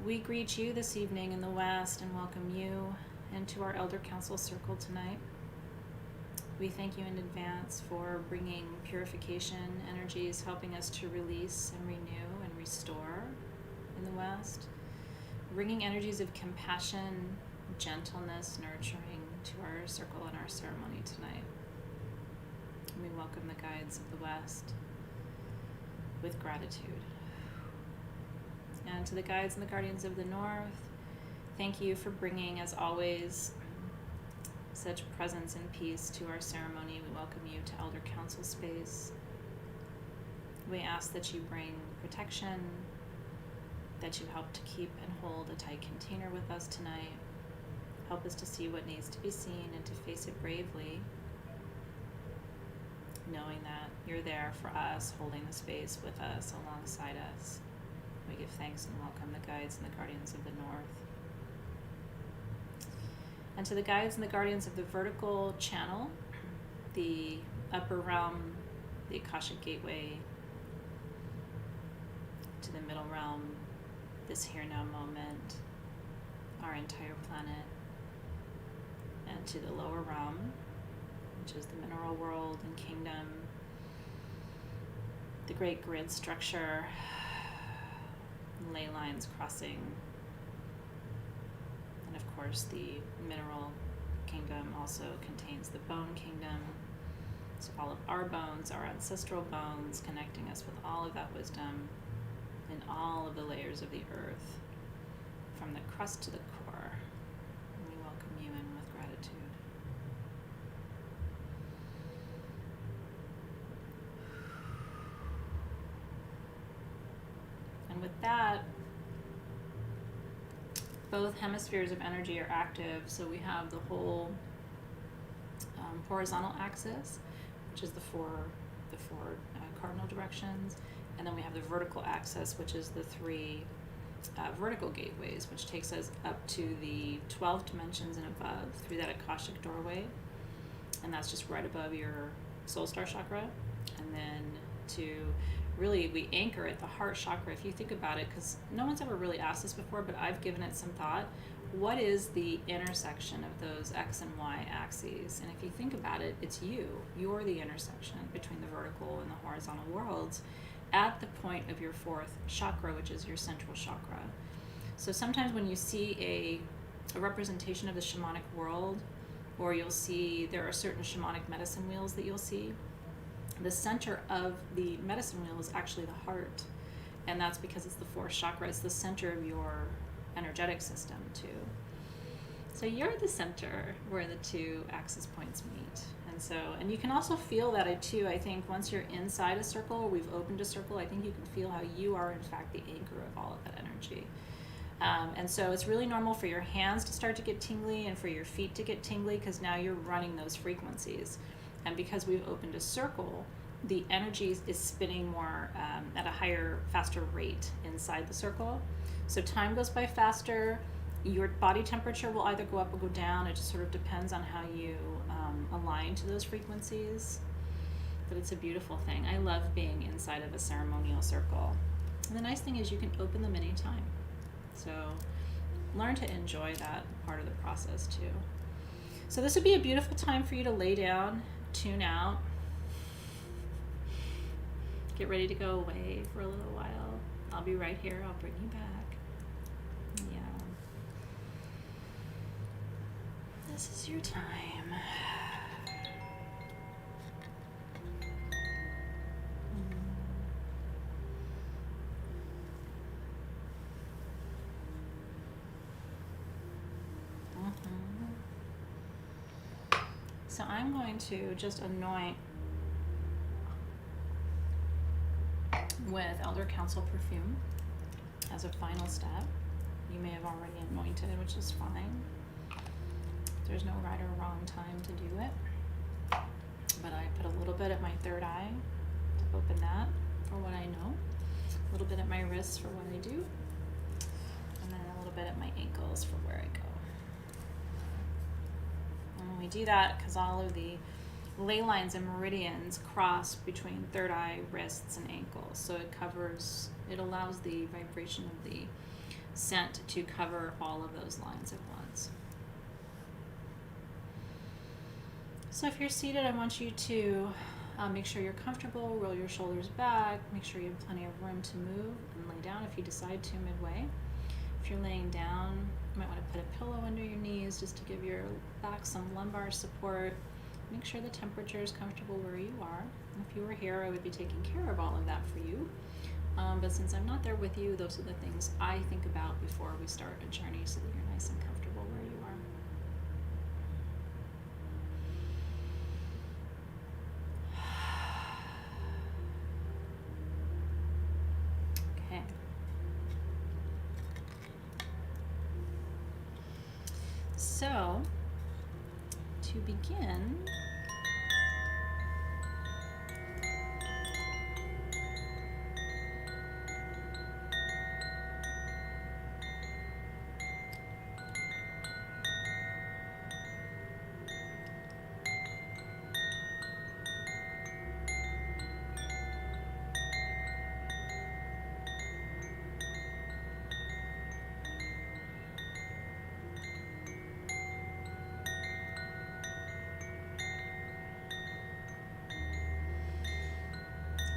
we greet you this evening in the West and welcome you into our Elder Council circle tonight. We thank you in advance for bringing purification energies, helping us to release and renew and restore in the West, bringing energies of compassion, gentleness, nurturing to our circle and our ceremony tonight. We welcome the guides of the West with gratitude. And to the guides and the guardians of the North, thank you for bringing, as always, such presence and peace to our ceremony. We welcome you to Elder Council space. We ask that you bring protection, that you help to keep and hold a tight container with us tonight. Help us to see what needs to be seen and to face it bravely, knowing that you're there for us, holding the space with us, alongside us. We give thanks and welcome the guides and the guardians of the North. And to the guides and the guardians of the vertical channel, the upper realm, the Akashic Gateway, to the middle realm, this here now moment, our entire planet, and to the lower realm, which is the mineral world and kingdom, the great grid structure, ley lines crossing, and of course the mineral kingdom also contains the bone kingdom. So all of our bones, our ancestral bones, connecting us with all of that wisdom in all of the layers of the earth, from the crust to the core. And we welcome you in with gratitude. And with that, both hemispheres of energy are active. So we have the whole horizontal axis, which is the four cardinal directions, and then we have the vertical axis, which is the three vertical gateways, which takes us up to the 12 dimensions and above through that Akashic doorway, and that's just right above your soul star chakra. And then we anchor at the heart chakra. If you think about it, because no one's ever really asked this before, but I've given it some thought. What is the intersection of those X and Y axes? And if you think about it, it's you. You're the intersection between the vertical and the horizontal worlds at the point of your fourth chakra, which is your central chakra. So sometimes when you see a representation of the shamanic world, or you'll see there are certain shamanic medicine wheels that you'll see, the center of the medicine wheel is actually the heart. And that's because it's the fourth chakra. It's the center of your energetic system too. So you're the center where the two axis points meet. And you can also feel that too. I think once you're inside a circle, we've opened a circle, I think you can feel how you are in fact the anchor of all of that energy. And so it's really normal for your hands to start to get tingly and for your feet to get tingly, because now you're running those frequencies. And because we've opened a circle, the energy is spinning more at a higher, faster rate inside the circle. So time goes by faster. Your body temperature will either go up or go down. It just sort of depends on how you align to those frequencies. But it's a beautiful thing. I love being inside of a ceremonial circle. And the nice thing is you can open them anytime. So learn to enjoy that part of the process too. So this would be a beautiful time for you to lay down, tune out, get ready to go away for a little while. I'll be right here. I'll bring you back. Yeah. This is your time. So I'm going to just anoint with Elder Council perfume as a final step. You may have already anointed, which is fine. There's no right or wrong time to do it. But I put a little bit at my third eye to open that for what I know, a little bit at my wrists for what I do, and then a little bit at my ankles for where I go. And we do that because all of the ley lines and meridians cross between third eye, wrists, and ankles. So it allows the vibration of the scent to cover all of those lines at once. So if you're seated, I want you to make sure you're comfortable, roll your shoulders back, make sure you have plenty of room to move, and lay down if you decide to midway. If you're laying down, you might want to put a pillow under your knees just to give your back some lumbar support. Make sure the temperature is comfortable where you are. If you were here, I would be taking care of all of that for you. But since I'm not there with you, those are the things I think about before we start a journey so that you're nice and comfortable where you are. Okay. So, to begin,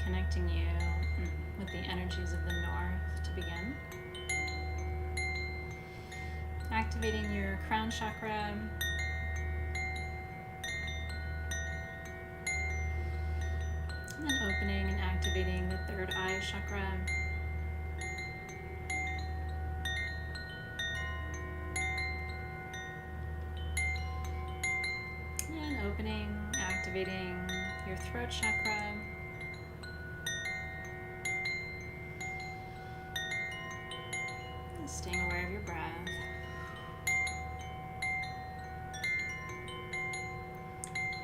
connecting you with the energies of the north to begin. Activating your crown chakra. And then opening and activating the third eye chakra. And opening, activating your throat chakra. Staying aware of your breath.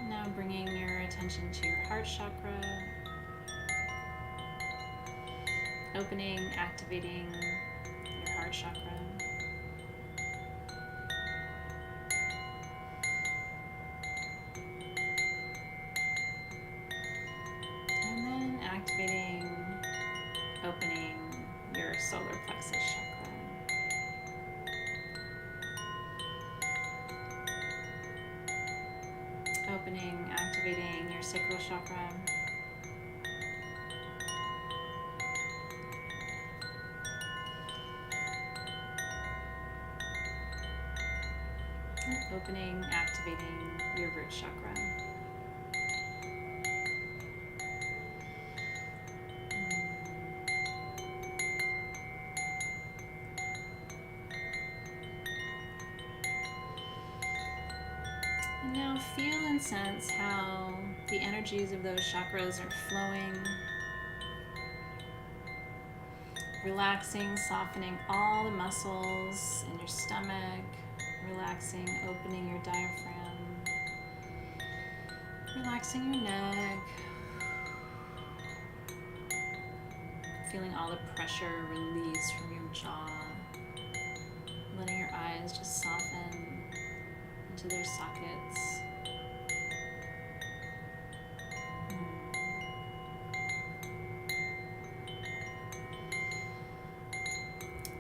Now bringing your attention to your heart chakra. Opening, activating your heart chakra. And then activating, opening your solar plexus chakra. Opening, activating your sacral chakra. And opening, activating your root chakra. And now feel and sense how the energies of those chakras are flowing, relaxing, softening all the muscles in your stomach, relaxing, opening your diaphragm, relaxing your neck, Feeling all the pressure release from your jaw. Letting your eyes just soften into their sockets.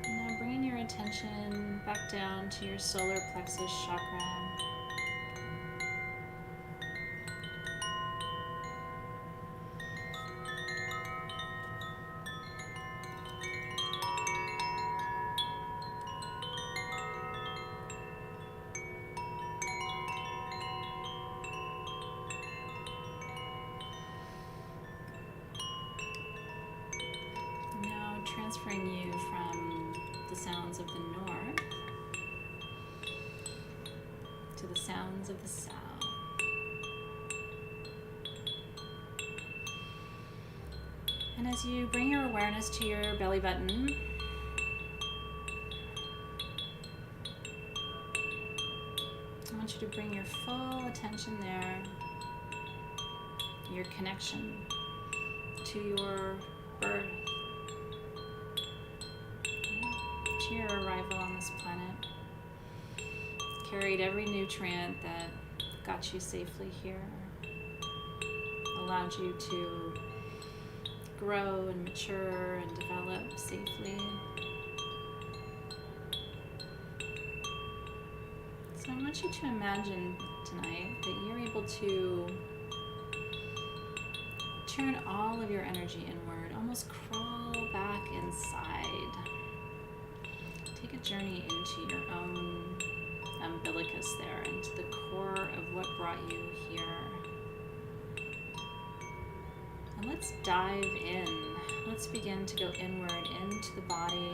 Now bringing your attention back down to your solar plexus chakra. Transferring you from the sounds of the north to the sounds of the south. And as you bring your awareness to your belly button, I want you to bring your full attention there, your connection to your birth, to your arrival on this planet. Carried every nutrient that got you safely here, allowed you to grow and mature and develop safely. So I want you to imagine tonight that you're able to turn all of your energy inward, almost crawl back inside. Take a journey into your own umbilicus there, into the core of what brought you here. And let's dive in. Let's begin to go inward into the body.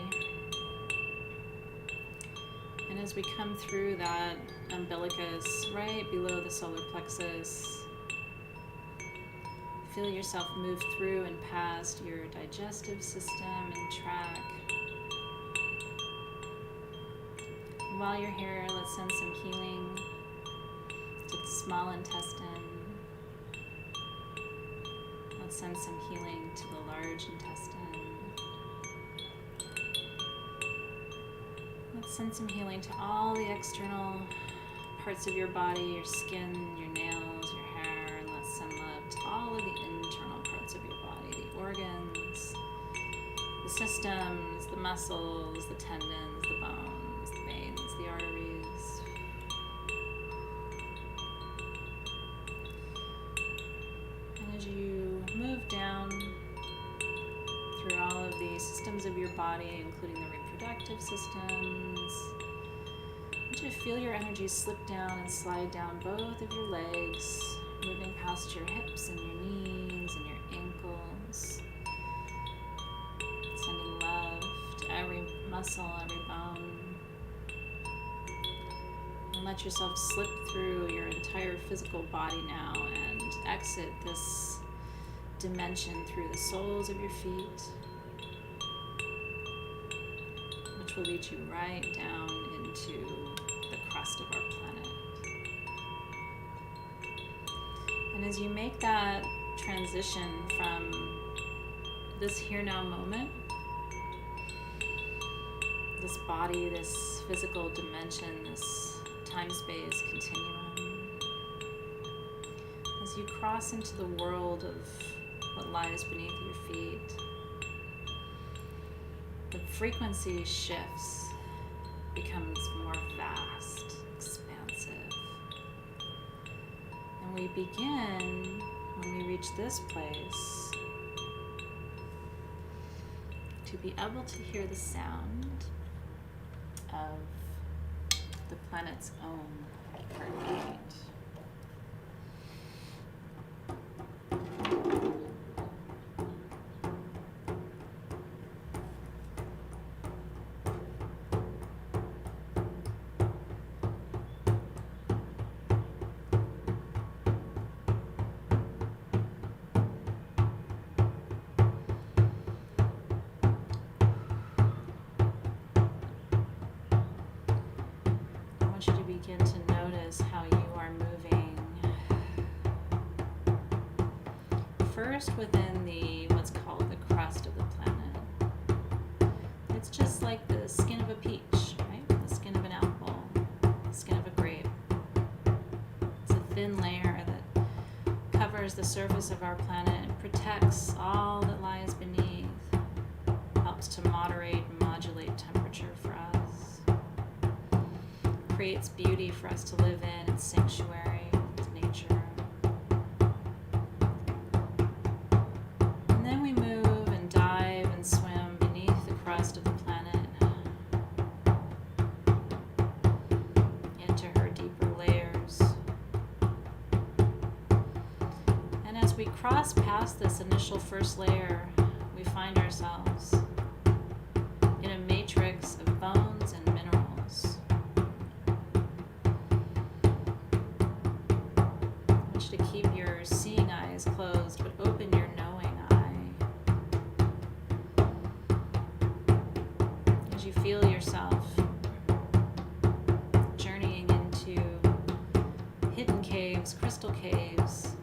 And as we come through that umbilicus, right below the solar plexus, feel yourself move through and past your digestive system and tract. While you're here, let's send some healing to the small intestine. Let's send some healing to the large intestine. Let's send some healing to all the external parts of your body, your skin, your nails, your hair, and let's send love to all of the internal parts of your body, the organs, the systems, the muscles, the tendons, the bones, the veins, the arteries. And as you move down through all of the systems of your body, including the reproductive systems, I want you to feel your energy slip down and slide down both of your legs, moving past your hips and your knees and your ankles, sending love to every muscle, every bone. And let yourself slip through your entire physical body now and exit this dimension through the soles of your feet, which will lead you right down into the crust of our planet. And as you make that transition from this here now moment, this body, this physical dimension, this time-space continuum, as you cross into the world of what lies beneath your feet, the frequency shifts, becomes more vast, expansive. And we begin, when we reach this place, to be able to hear the sound of the planet's own heartbeat. Begin to notice how you are moving first within the what's called the crust of the planet. like the skin of a peach, right? The skin of an apple, the skin of a grape. It's a thin layer that covers the surface of our planet and protects all that lies beneath, helps to moderate and modulate temperature for us, creates beauty for us to live in and sanctuary with nature. And then we move and dive and swim beneath the crust of the planet into her deeper layers. And as we cross past this initial first layer, we find ourselves in a matrix of bones and minerals. I want you to keep your seeing eyes closed, but open your knowing eye as you feel yourself journeying into hidden caves, crystal caves.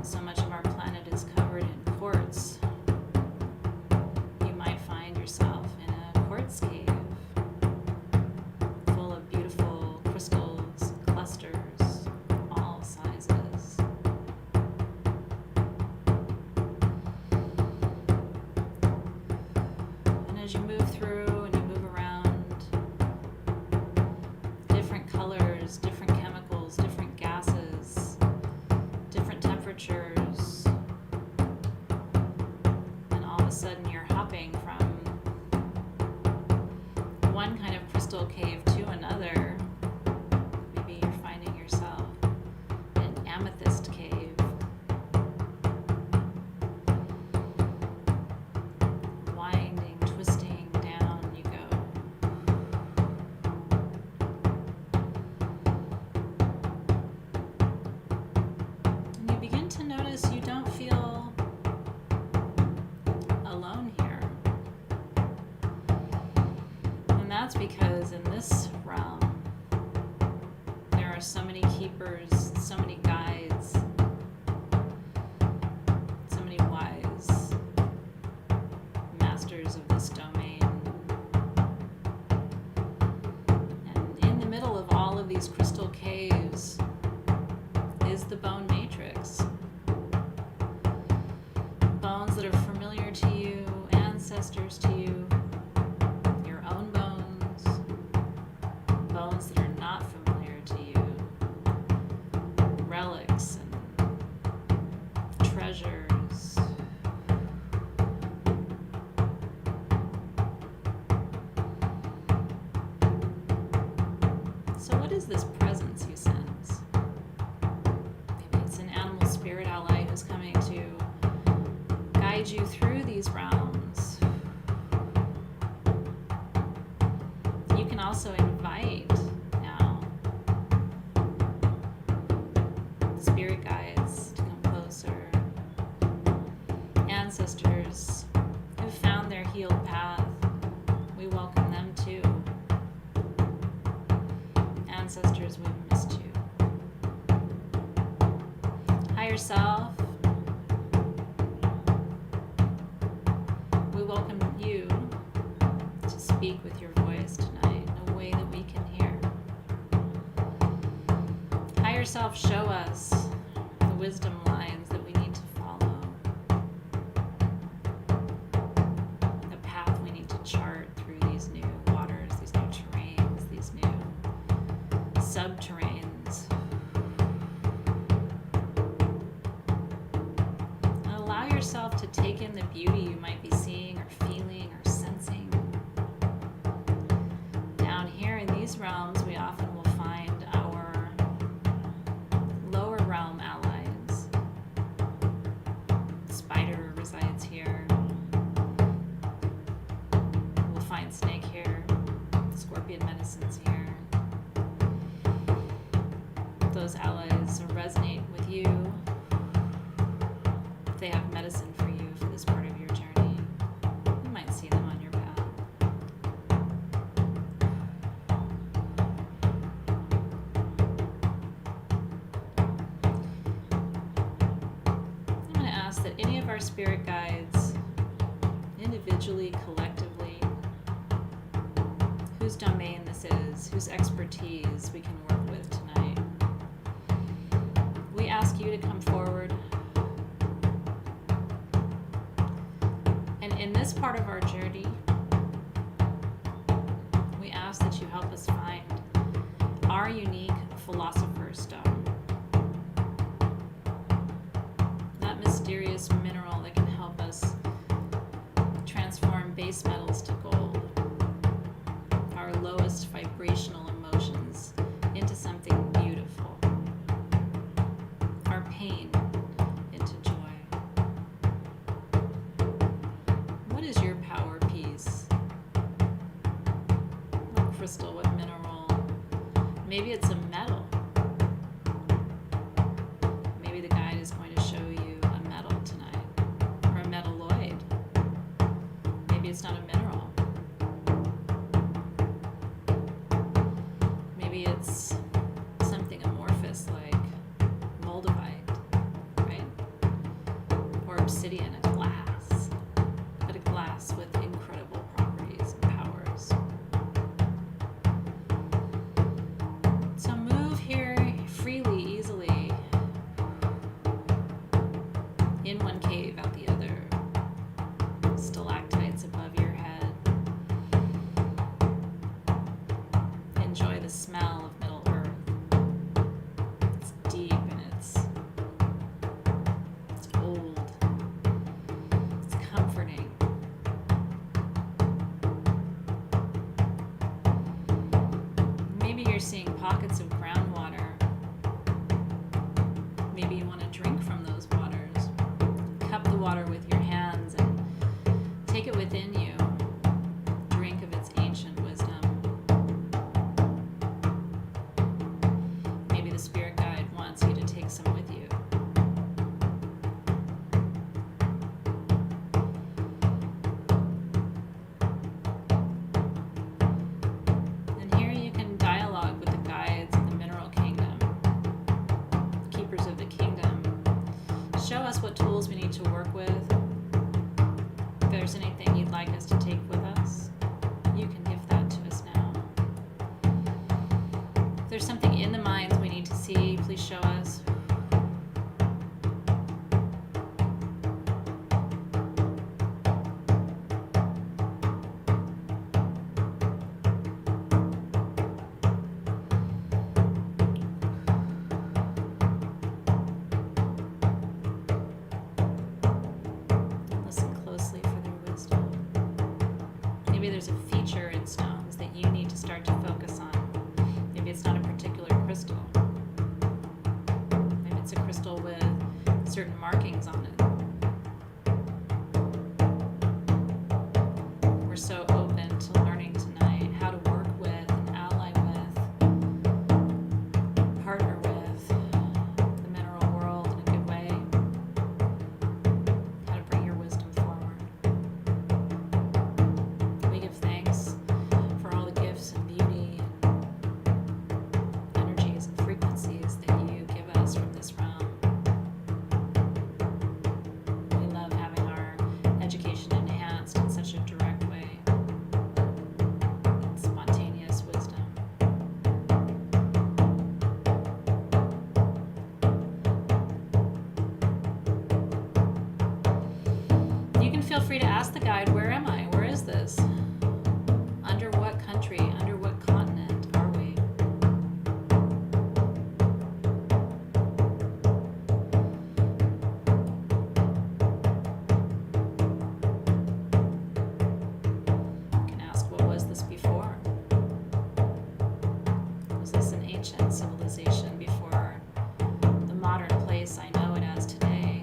So much of our planet is covered in quartz. You might find yourself in a quartz cave full of beautiful crystals, clusters, all sizes. And as you move through and you move around, different colors, different chemicals, different gases, different temperatures, and all of a sudden you're hopping from one kind of crystal cave to another. Maybe you're finding yourself in an amethyst cave. Winding, twisting down you go. And you begin to notice you don't feel alone here. And that's because in this realm, there are so many keepers, so many guides, so many wise masters of this domain. And in the middle of all of these crystal caves is the bone matrix. Bones that are familiar to you, ancestors to you, your own bones, bones that are not familiar to you, relics and treasures. So what is this presence you sense? Maybe it's an animal spirit ally who's coming to guide you through these realms. You can also invite now spirit guides to come closer, ancestors who found their healed path. We welcome them too. Ancestors, we've missed you. Higher self, we welcome you to speak with your voice tonight in a way that we can hear. Higher self, show us the wisdom lines that we need to follow, the path we need to chart through these new waters, these new terrains, these new subterranes. And allow yourself to take in the beauty you might be seeing or feeling or sensing. Down here in these realms, we often will find our lower realm allies. Spider resides here. We'll find snake here, scorpion medicines here. Those allies resonate with you. If they have medicine for you for this part of your journey, you might see them on your path. I'm going to ask that any of our spirit guides individually, collectively, whose domain this is, whose expertise we can work with tonight. We ask you to come forward. And in this part of our journey, we ask that you help us find our unique philosopher's stone. That mysterious mineral that can help us transform base metals to gold, our lowest vibrational emotions into something beautiful, our pain into joy. What is your power piece? What crystal, what mineral? Maybe it's a metal. Maybe the guide is going to show you a metal tonight, or a metalloid. Maybe it's not a mineral. Maybe it's something amorphous like moldavite, right? Or obsidian, a glass, but a glass with incredible properties and powers. So move here freely, easily, in one cave, out the other. Stalactites above your head. Enjoy the smell of Middle Earth. It's deep and it's old. It's comforting. Maybe you're seeing pockets of groundwater. Maybe you want to drink from those waters. Cup the water with your hands and take it within you. Drink of its ancient wisdom. Maybe the spirit guide wants you to take some with you. And here you can dialogue with the guides of the mineral kingdom, keepers of the kingdom. Show us what tools we need to work with. If there's anything you'd like us to take with us, you can give that to us now. If there's something in the minds we need to see, please show us. Listen closely for their wisdom. Maybe there's a feature in stones that you need to start to focus on. Maybe it's not a particular crystal. Maybe it's a crystal with certain markings on it. We're so open to learning tonight how to work with and ally with, partner with the mineral world in a good way. How to bring your wisdom forward. We give thanks for all the gifts and beauty and energies and frequencies that you give us from this realm. We love having our education enhanced in such a direct way. Spontaneous wisdom. You can feel free to ask the guide, where am I? Where is this? Under what country? Under what continent are we? You can ask, what was this before? Was this an ancient civilization before the modern place I know it as today?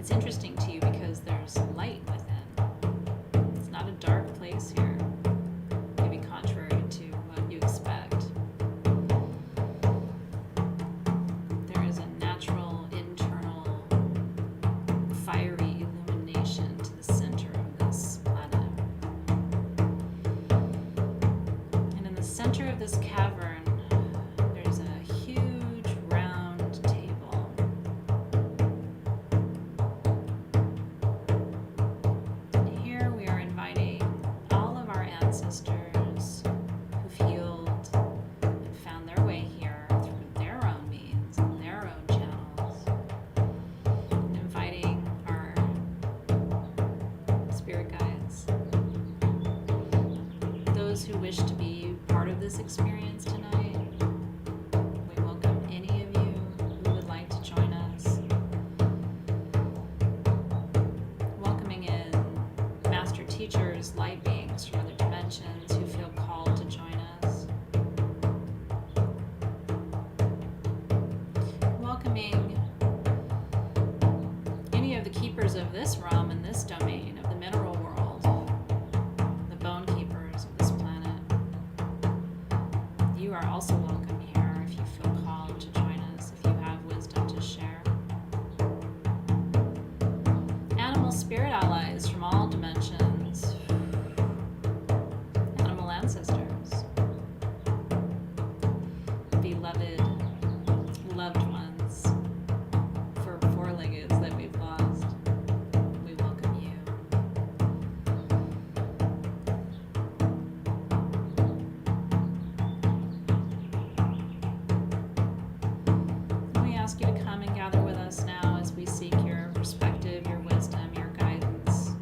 it's interesting to you because there's light within. It's not a dark place here, maybe contrary to what you expect. There is a natural internal fiery illumination to the center of this planet. And in the center of this cavern, there's a huge round table. And here we are inviting all of our ancestors who've healed and found their way here through their own means and their own channels. And inviting our spirit guides, those who wish to be part of this experience tonight. We welcome any of you who would like to join us. Welcoming in master teachers, light beings from other dimensions who feel called to join us. Welcoming any of the keepers of this realm and this domain of the mineral world, the bone keepers of this planet. You are also welcome here if you feel called to join us, if you have wisdom to share. Animal spirit allies from all dimensions, animal ancestors, beloved, loved ones, for four-leggeds that we've lost, we welcome you. We ask you to come and gather with us now as we seek your perspective, your wisdom, your guidance,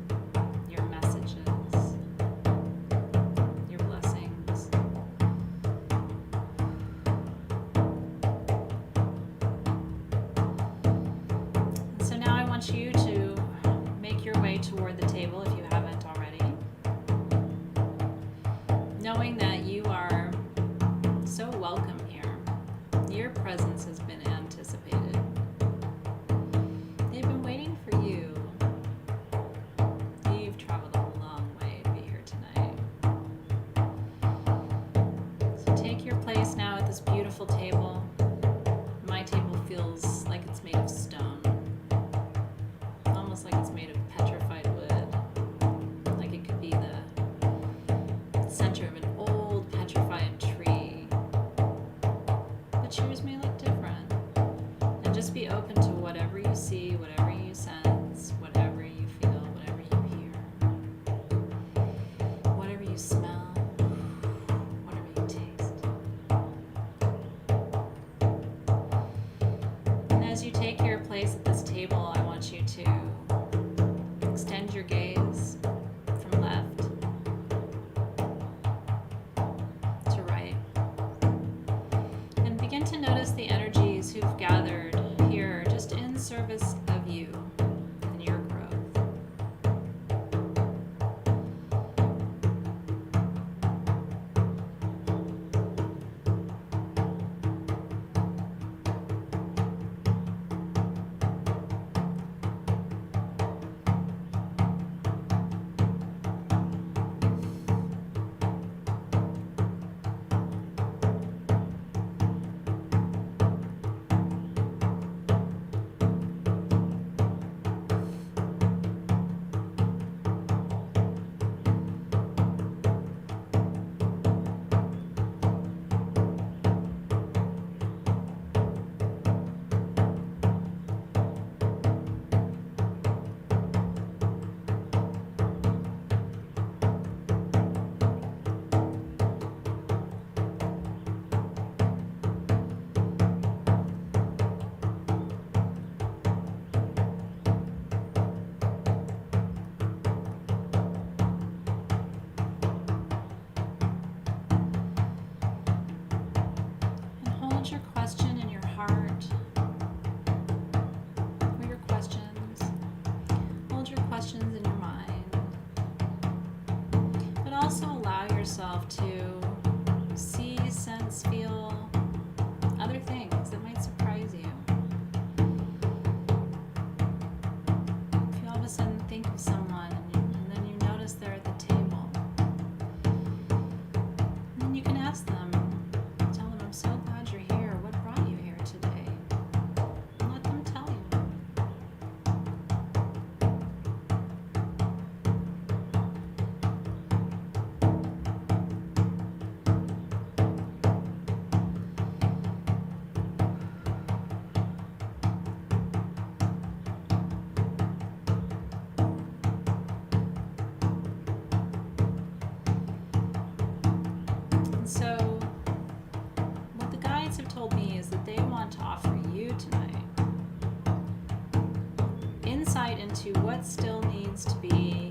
into what still needs to be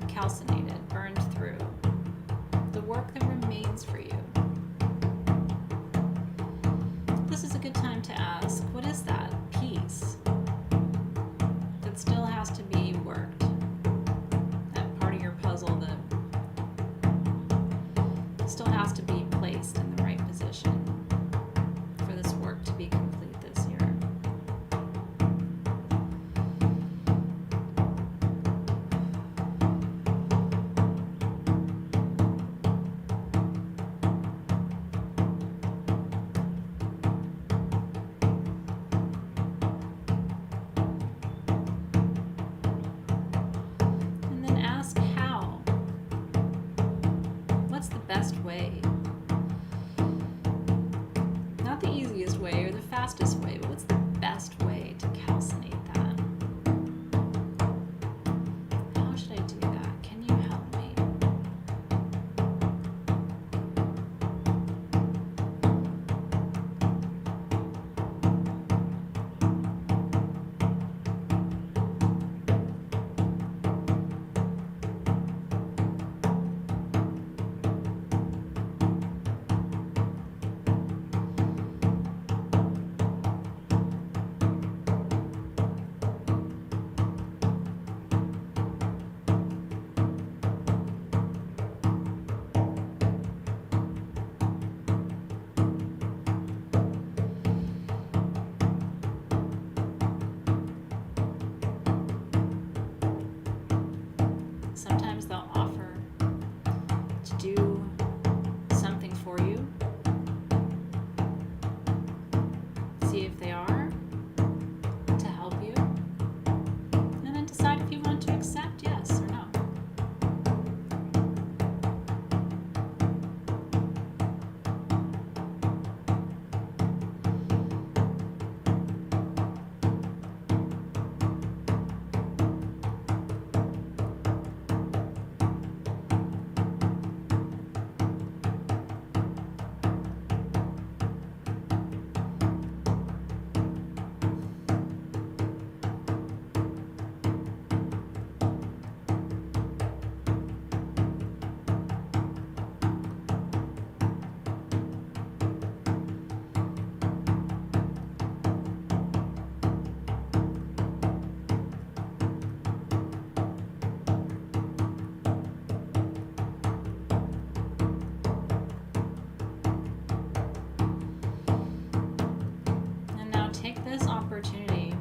calcinated, burned through, the work that remains for you. This is a good time to ask, what is that piece that still has to be worked? That part of your puzzle that still has to be placed in the right position for this work to be complete this year. And then ask how. What's the best way? Not the easiest way or the fastest way, but what's the best way to calcinate that? How should I do that? Can you help me? Sometimes they'll offer to do something for you. See if they are to help you. And then decide if you want to accept yes or no. And now take this opportunity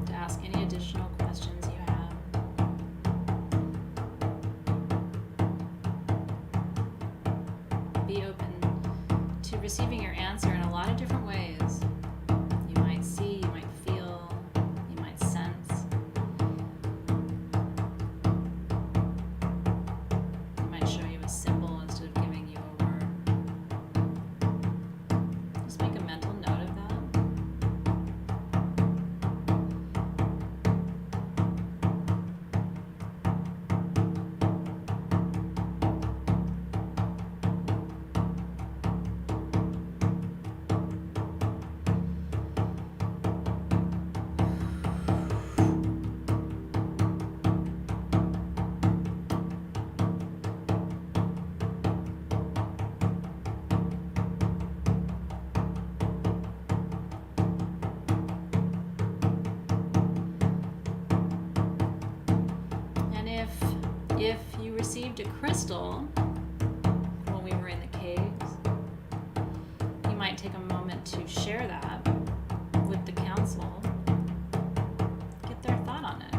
to ask any additional questions you have. Be open to receiving your answer in a lot of different ways. You might see, you might feel, you might sense. It might show you a symbol instead of giving you a word. Just make a mental note of that. And if you received a crystal when we were in the caves, you might take a moment to share that with the council. Get their thought on it.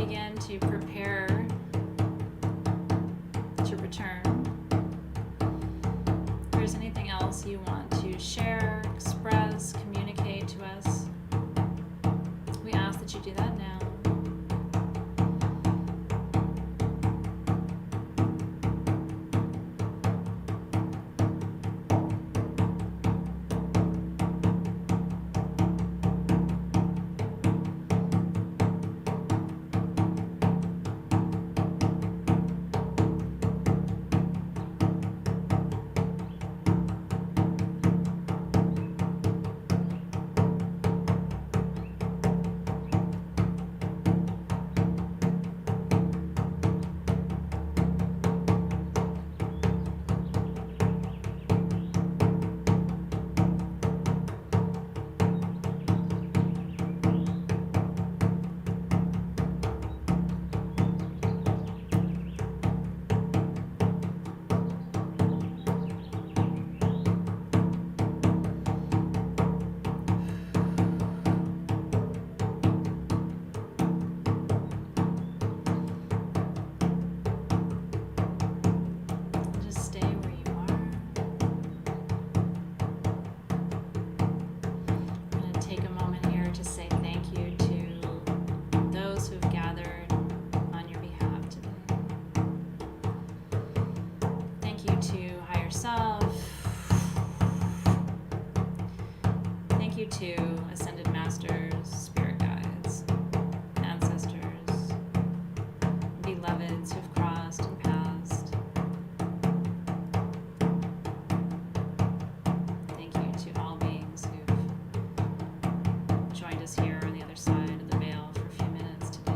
begin to prepare to return, if there's anything else you want to share, express, communicate to us, we ask that you do that now. Just stay where you are. I'm going to take a moment here to say thank you to those who have gathered on your behalf today. Thank you to Higher Self. Thank you to Ascended Masters, Spirit Guides, Ancestors, beloveds who've crossed and passed. Thank you to all beings who've joined us here on the other side of the veil for a few minutes today.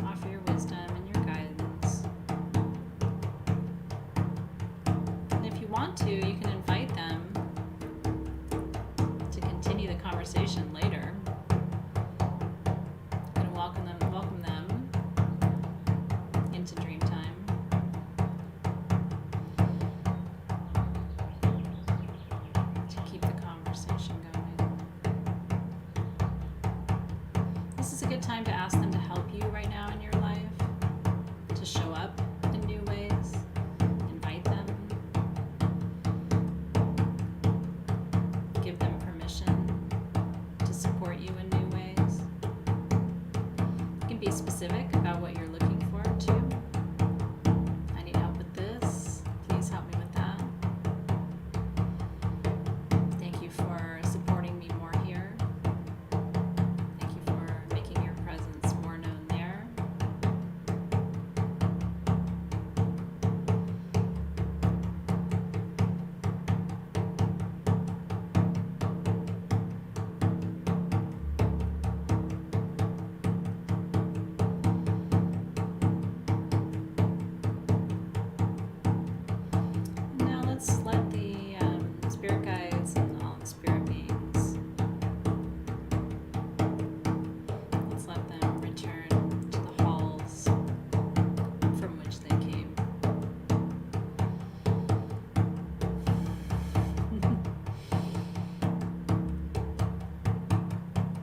Offer your wisdom and your guidance. And if you want to, you can invite them to continue the conversation later. I'm going to welcome them into dream time. To keep the conversation going. This is a good time to ask them to help you right now in your life, to show up in new ways. Invite them. Give them permission to support you in new ways. You can be specific about what you're looking for too. I need help with this. Please help me with that. Thank you for supporting me more here. Thank you for making your presence more known there. Now let's let the spirit guides and all the spirit beings, let's let them return to the halls from which they came.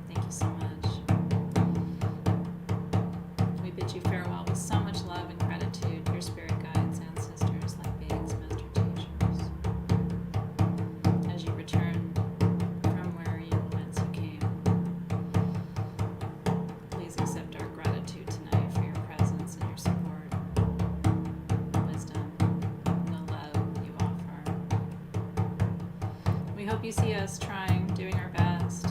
Thank you so much. We bid you farewell with so much love and gratitude, your spirit guides, ancestors, light beings, master teachers. As you return from whence you came, please accept our gratitude tonight for your presence and your support, wisdom, and the love you offer. We hope you see us trying, doing our best.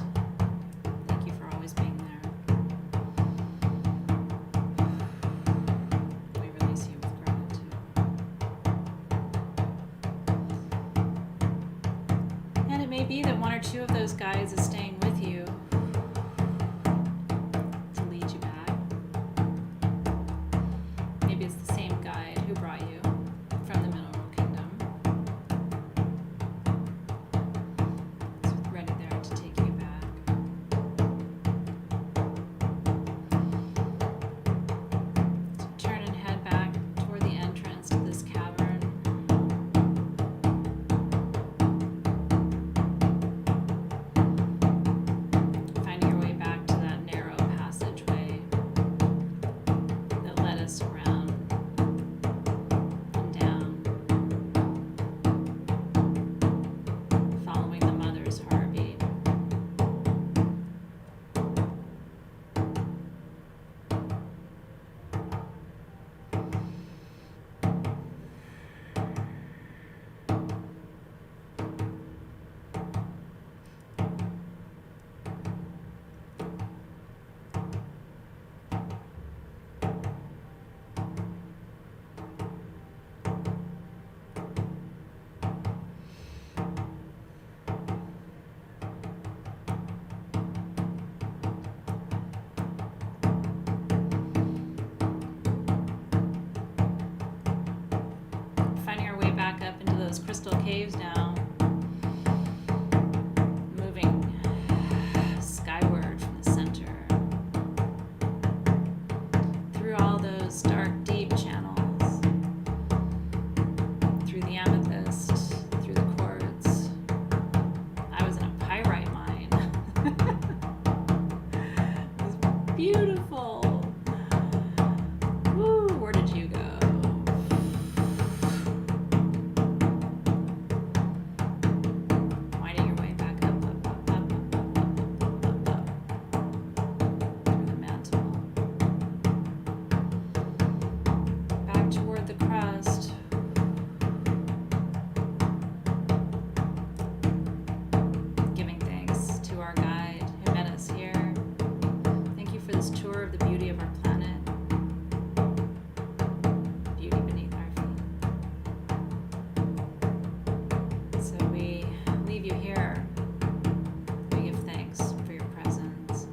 Thank you for always being there. We release you with gratitude. And it may be that one or two of those guides is staying with you to lead you back. Maybe it's the same guide who brought you from the mineral kingdom. It's ready there to take those crystal caves now, moving skyward from the center, through all those dark, deep channels, through the amethyst, through the quartz. I was in a pyrite mine. It was beautiful. Woo, where did you go? Winding your way back up, up, up, up, up, up, up, up, up, through the mantle. Back toward the crust. Giving thanks to our guide who met us here. Thank you for this tour of the beauty of our planet. Beauty beneath our feet. So we leave you here. We give thanks for your presence,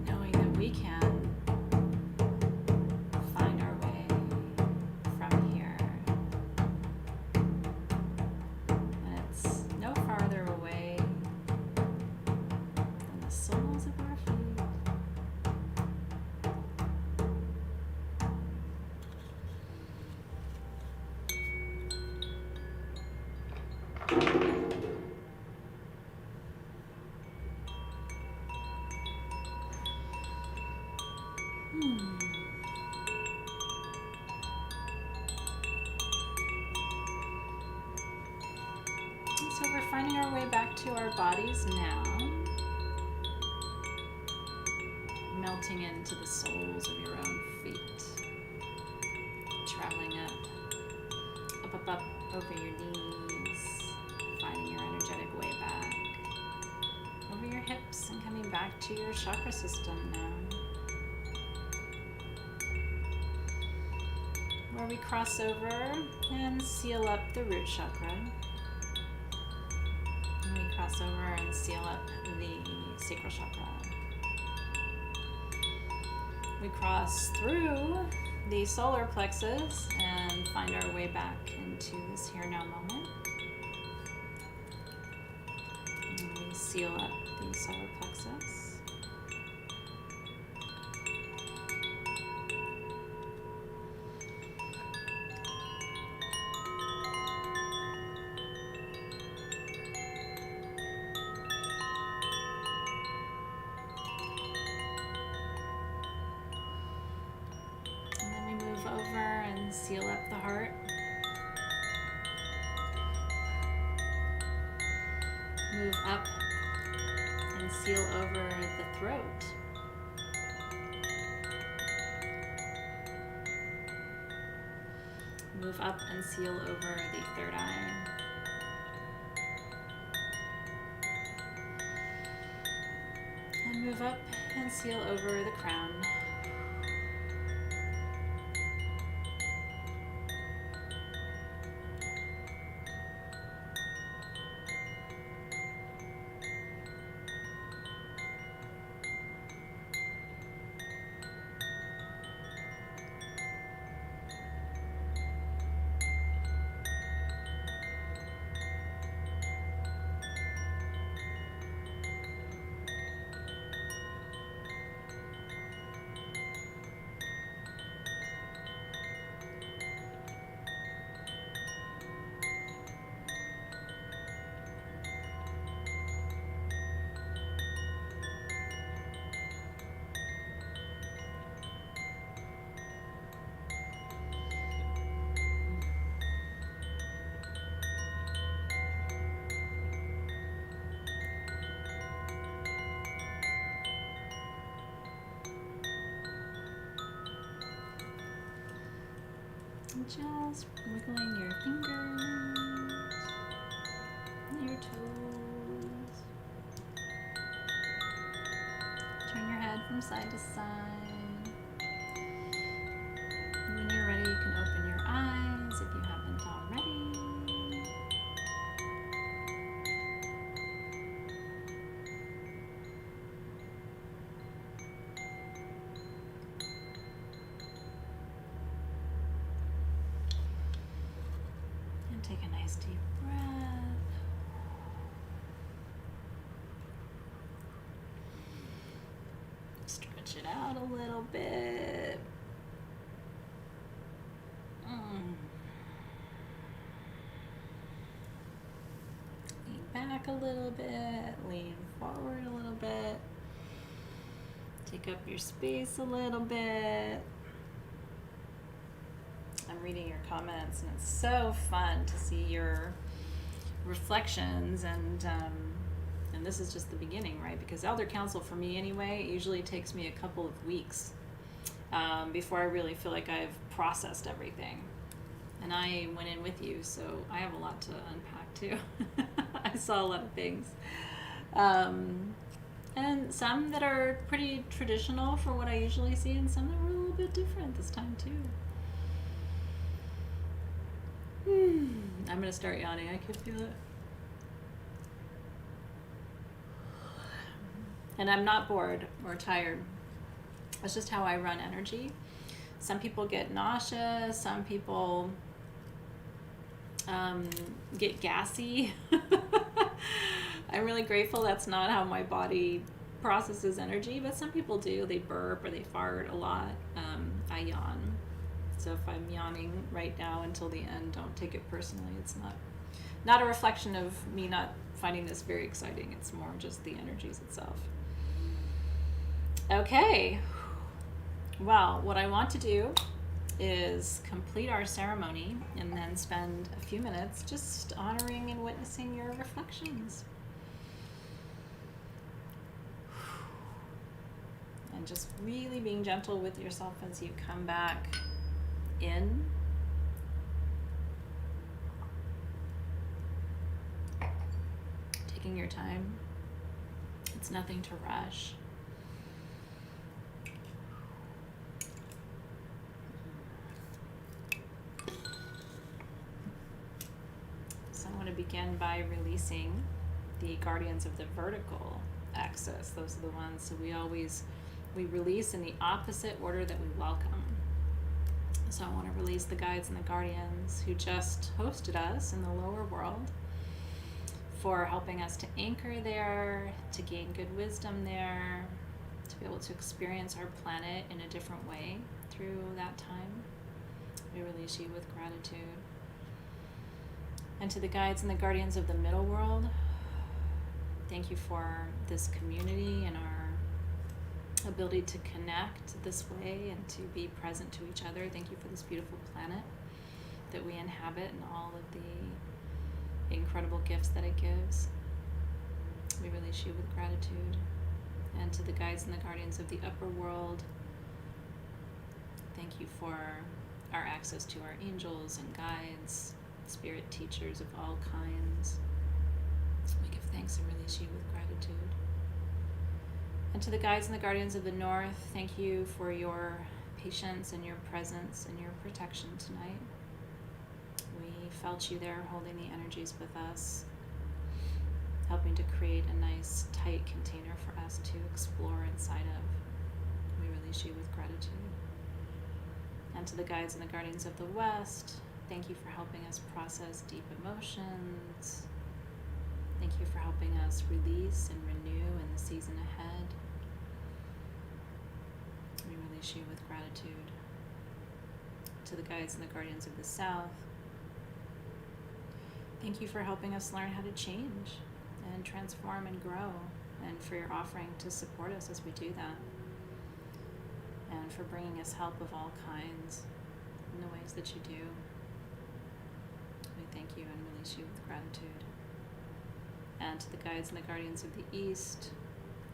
knowing that we can find our way from here. And it's no farther away than the soles of our feet. So we're finding our way back to our bodies now, melting into the soles of your own feet, traveling up, up, up, over your knees, finding your energetic way back, over your hips and coming back to your chakra system now, where we cross over and seal up the root chakra. And we cross over and seal up the sacral chakra. We cross through the solar plexus and find our way back into this here now moment. And we seal up the solar plexus. Over and seal up the heart. Move up and seal over the throat. Move up and seal over the third eye. And move up and seal over the crown. And just wiggling your fingers, your toes. Turn your head from side to side. When you're ready, you can open your eyes if you haven't already. Nice deep breath. Stretch it out a little bit. Lean back a little bit. Lean forward a little bit. Take up your space a little bit. I'm reading your comments, and it's so fun to see your reflections, and this is just the beginning, right? Because Elder Council, for me anyway, it usually takes me a couple of weeks before I really feel like I've processed everything. And I went in with you, so I have a lot to unpack too. I saw a lot of things. And some that are pretty traditional for what I usually see, and some that were a little bit different this time too. I'm going to start yawning. I can feel it. And I'm not bored or tired. That's just how I run energy. Some people get nauseous. Some people get gassy. I'm really grateful that's not how my body processes energy, but some people do. They burp or they fart a lot. I yawn. So if I'm yawning right now until the end, don't take it personally. It's not a reflection of me not finding this very exciting. It's more just the energies itself. Okay. Well, what I want to do is complete our ceremony and then spend a few minutes just honoring and witnessing your reflections. And just really being gentle with yourself as you come back in. Taking your time. It's nothing to rush. So I want to begin by releasing the guardians of the vertical axis. Those are the ones, so we release in the opposite order that we welcome. So I want to release the guides and the guardians who just hosted us in the lower world for helping us to anchor there, to gain good wisdom there, to be able to experience our planet in a different way through that time. We release you with gratitude. And to the guides and the guardians of the middle world, thank you for this community and our ability to connect this way and to be present to each other. Thank you for this beautiful planet that we inhabit and all of the incredible gifts that it gives. We release you with gratitude. And to the guides and the guardians of the upper world, thank you for our access to our angels and guides, spirit teachers of all kinds. We give thanks and release you with gratitude. And to the guides and the guardians of the north, thank you for your patience and your presence and your protection tonight. We felt you there holding the energies with us, helping to create a nice, tight container for us to explore inside of. We release you with gratitude. And to the guides and the guardians of the west, thank you for helping us process deep emotions. Thank you for helping us release and renew in the season ahead. We release you with gratitude. To the guides and the guardians of the south, thank you for helping us learn how to change and transform and grow, and for your offering to support us as we do that, and for bringing us help of all kinds in the ways that you do. We thank you and release you with gratitude. And to the guides and the guardians of the east,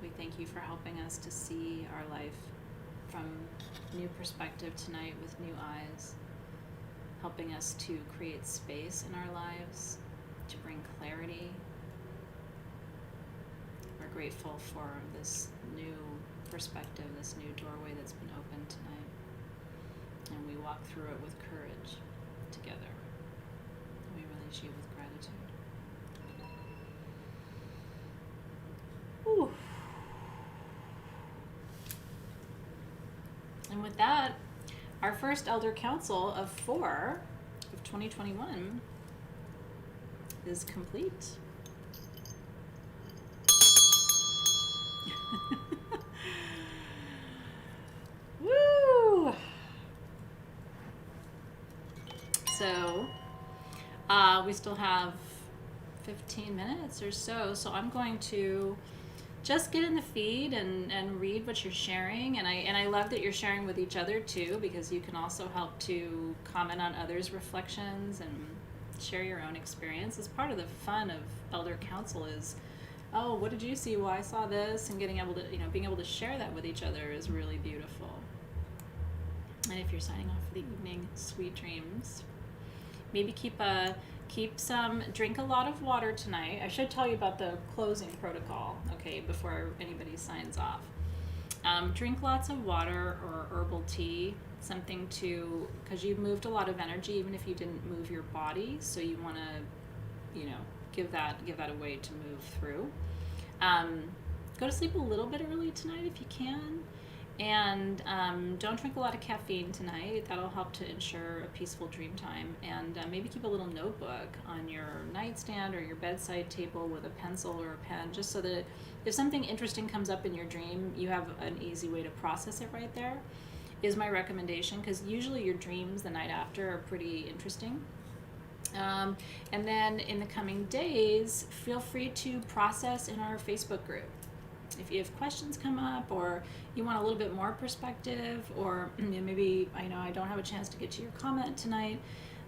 we thank you for helping us to see our life from new perspective tonight with new eyes, helping us to create space in our lives, to bring clarity. We're grateful for this new perspective, this new doorway that's been opened tonight. And we walk through it with courage together. We release you with gratitude. Whew. And with that, our first Elder Council of 4 of 2021 is complete. Woo! So, we still have 15 minutes or so, so I'm going to just get in the feed and read what you're sharing, and I love that you're sharing with each other too, because you can also help to comment on others' reflections and share your own experience. As part of the fun of Elder Council is, oh, what did you see? Well, I saw this, and being able to share that with each other is really beautiful. And if you're signing off for the evening, sweet dreams. Maybe drink a lot of water tonight. I should tell you about the closing protocol, okay, before anybody signs off. Drink lots of water or herbal tea, something because you've moved a lot of energy, even if you didn't move your body, so you want to, give that a way to move through. Go to sleep a little bit early tonight if you can. And don't drink a lot of caffeine tonight. That'll help to ensure a peaceful dream time. And maybe keep a little notebook on your nightstand or your bedside table with a pencil or a pen, just so that if something interesting comes up in your dream, you have an easy way to process it right there, is my recommendation, because usually your dreams the night after are pretty interesting. And then in the coming days, feel free to process in our Facebook group. If you have questions come up, or you want a little bit more perspective, or maybe I don't have a chance to get to your comment tonight,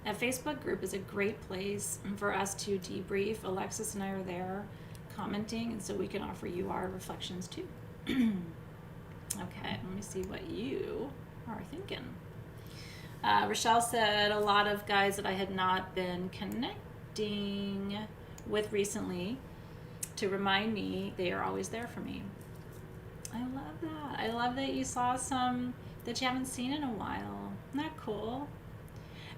a Facebook group is a great place for us to debrief. Alexis and I are there commenting, and so we can offer you our reflections too. Okay, let me see what you are thinking. Rochelle said, a lot of guys that I had not been connecting with recently to remind me they are always there for me. I love that. I love that you saw some that you haven't seen in a while. Isn't that cool?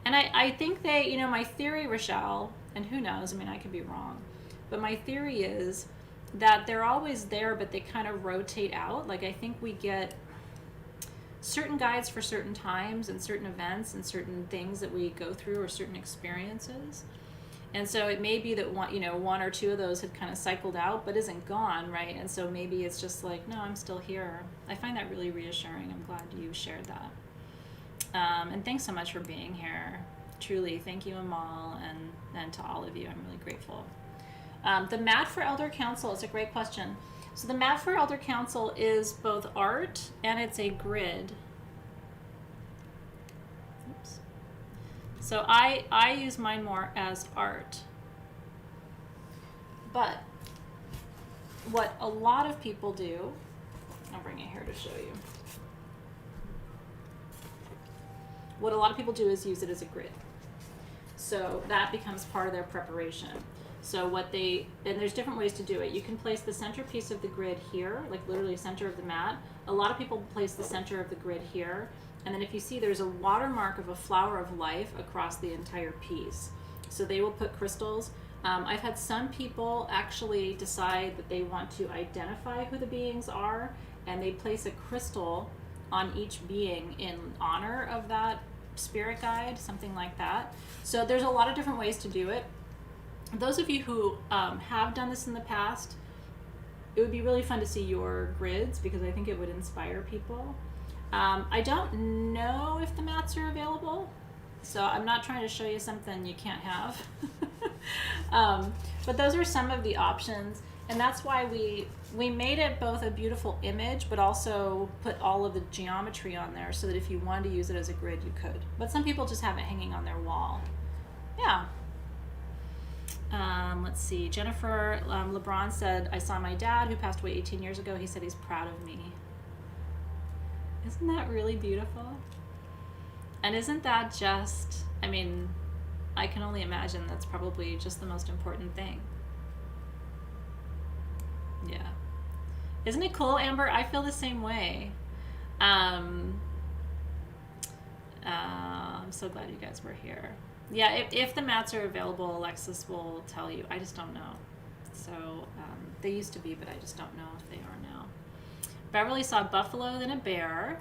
And I think that, my theory, Rochelle, and who knows, I could be wrong, but my theory is that they're always there, but they kind of rotate out. Like, I think we get certain guides for certain times and certain events and certain things that we go through, or certain experiences. And so it may be that one or two of those had kind of cycled out, but isn't gone, right? And so maybe it's just like, no, I'm still here. I find that really reassuring. I'm glad you shared that. And thanks so much for being here. Truly, thank you, Amal, and to all of you. I'm really grateful. The mat for Elder Council is a great question. So the mat for Elder Council is both art and it's a grid. Oops. So I use mine more as art. But what a lot of people do, I'll bring it here to show you. What a lot of people do is use it as a grid. So that becomes part of their preparation. So and there's different ways to do it. You can place the centerpiece of the grid here, like literally center of the mat. A lot of people place the center of the grid here. And then if you see, there's a watermark of a flower of life across the entire piece. So they will put crystals. I've had some people actually decide that they want to identify who the beings are, and they place a crystal on each being in honor of that spirit guide, something like that. So there's a lot of different ways to do it. Those of you who have done this in the past, it would be really fun to see your grids, because I think it would inspire people. I don't know if the mats are available, so I'm not trying to show you something you can't have. But those are some of the options, and that's why we made it both a beautiful image, but also put all of the geometry on there, so that if you wanted to use it as a grid, you could. But some people just have it hanging on their wall. Yeah. Let's see. Jennifer LeBron said, I saw my dad, who passed away 18 years ago. He said he's proud of me. Isn't that really beautiful? And isn't that just, I can only imagine that's probably just the most important thing. Yeah. Isn't it cool, Amber? I feel the same way. I'm so glad you guys were here. Yeah, if the mats are available, Alexis will tell you. I just don't know. So they used to be, but I just don't know if they are now. Beverly saw buffalo, then a bear.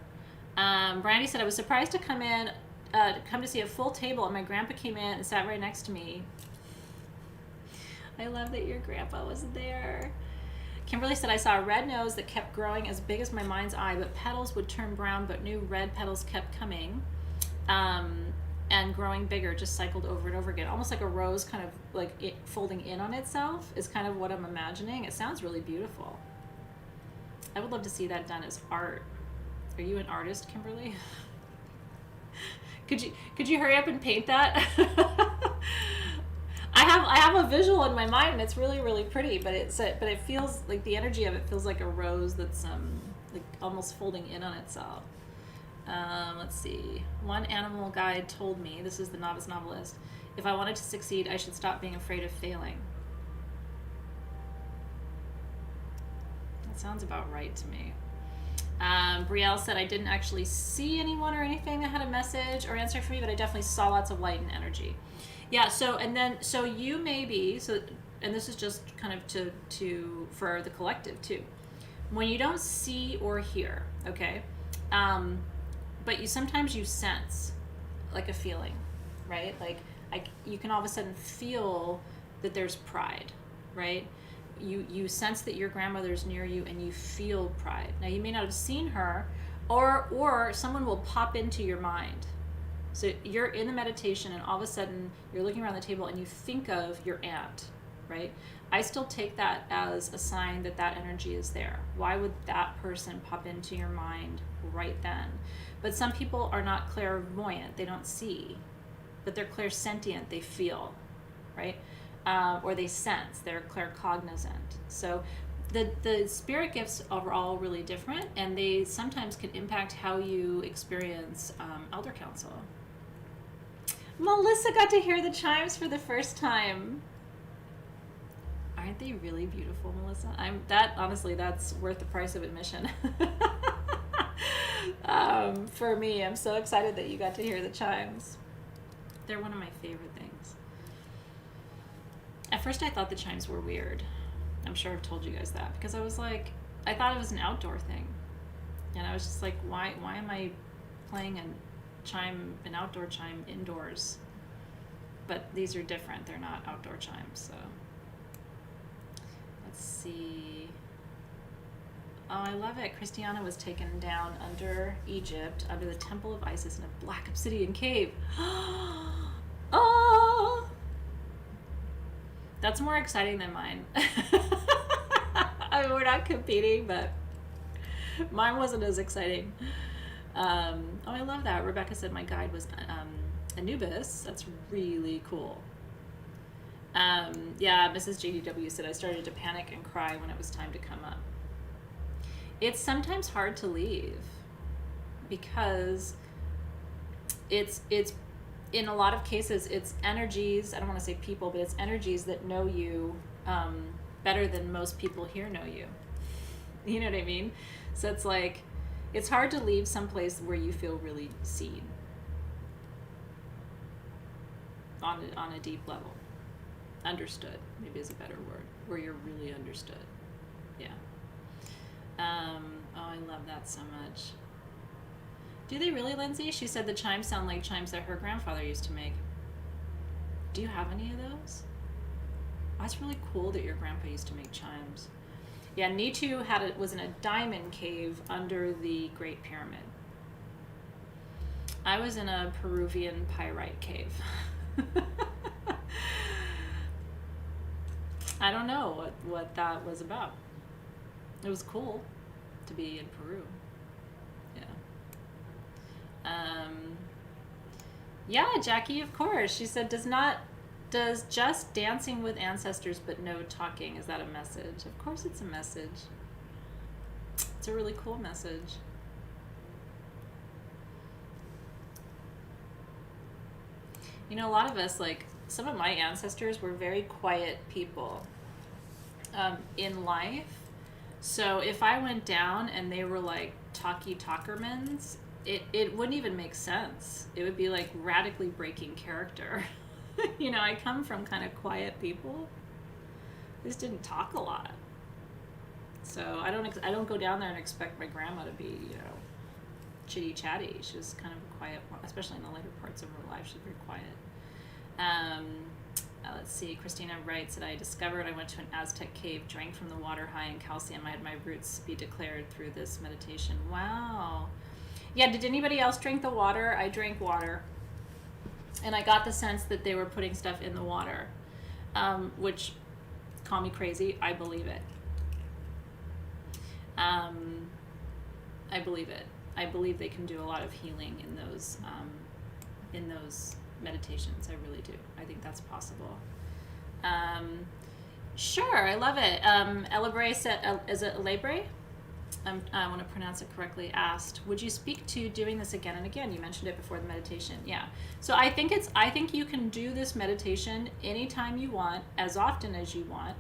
Brandy said, I was surprised to come to see a full table, and my grandpa came in and sat right next to me. I love that your grandpa was there. Kimberly said, I saw a red nose that kept growing as big as my mind's eye, but petals would turn brown, but new red petals kept coming. And growing bigger, just cycled over and over again. Almost like a rose kind of like it folding in on itself is kind of what I'm imagining. It sounds really beautiful. I would love to see that done as art. Are you an artist, Kimberly? Could you hurry up and paint that? I have a visual in my mind and it's really, really pretty, but it feels like the energy of it feels like a rose that's like almost folding in on itself. Let's see. One animal guide told me, this is the novice novelist, if I wanted to succeed, I should stop being afraid of failing. That sounds about right to me. Brielle said, I didn't actually see anyone or anything that had a message or answer for me, but I definitely saw lots of light and energy. Yeah, so you may be, and this is just kind of to for the collective too. When you don't see or hear, okay? But sometimes you sense like a feeling, right? Like you can all of a sudden feel that there's pride, right? You sense that your grandmother's near you and you feel pride. Now you may not have seen her, or someone will pop into your mind. So you're in the meditation and all of a sudden you're looking around the table and you think of your aunt, right? I still take that as a sign that that energy is there. Why would that person pop into your mind right then? But some people are not clairvoyant, they don't see, but they're clairsentient, they feel, right? Or they sense, they're claircognizant. So the spirit gifts are all really different, and they sometimes can impact how you experience elder council. Melissa got to hear the chimes for the first time. Aren't they really beautiful, Melissa? Honestly, that's worth the price of admission. For me, I'm so excited that you got to hear the chimes. They're one of my favorite things. At first I thought the chimes were weird. I'm sure I've told you guys that, because I was like, I thought it was an outdoor thing. And I was just like, why am I playing an outdoor chime indoors? But these are different. They're not outdoor chimes, so. Let's see. Oh, I love it. Christiana was taken down under Egypt, under the temple of Isis in a black obsidian cave. Oh! That's more exciting than mine. I mean, we're not competing, but mine wasn't as exciting. Oh, I love that. Rebecca said my guide was Anubis. That's really cool. Yeah, Mrs. JDW said I started to panic and cry when it was time to come up. It's sometimes hard to leave because it's in a lot of cases it's energies, I don't want to say people, but it's energies that know you better than most people here know you. You know what I mean? So it's like, it's hard to leave someplace where you feel really seen on a deep level. Understood, maybe is a better word, where you're really understood. Yeah. Oh, I love that so much. Do they really, Lindsay? She said the chimes sound like chimes that her grandfather used to make. Do you have any of those? Oh, that's really cool that your grandpa used to make chimes. Yeah, Nitu was in a diamond cave under the Great Pyramid. I was in a Peruvian pyrite cave. I don't know what that was about. It was cool to be in Peru. Yeah. Yeah, Jackie, of course. She said, does just dancing with ancestors but no talking, is that a message? Of course it's a message. It's a really cool message. You know, a lot of us, like, some of my ancestors were very quiet people in life. So if I went down and they were like talkermans, it wouldn't even make sense. It would be like radically breaking character. You know, I come from kind of quiet people. They just didn't talk a lot. So I don't go down there and expect my grandma to be, you know, chitty chatty. She was kind of a quiet, especially in the later parts of her life. She was very quiet. Let's see. Christina writes that I discovered I went to an Aztec cave, drank from the water high in calcium. I had my roots be declared through this meditation. Wow. Yeah, did anybody else drink the water? I drank water. And I got the sense that they were putting stuff in the water, which, call me crazy, I believe it. I believe it. I believe they can do a lot of healing in those meditations. I really do. I think that's possible. Sure, I love it. Elabre said, is it Elabre? I want to pronounce it correctly, asked, would you speak to doing this again and again? You mentioned it before the meditation. Yeah. So I think you can do this meditation anytime you want, as often as you want,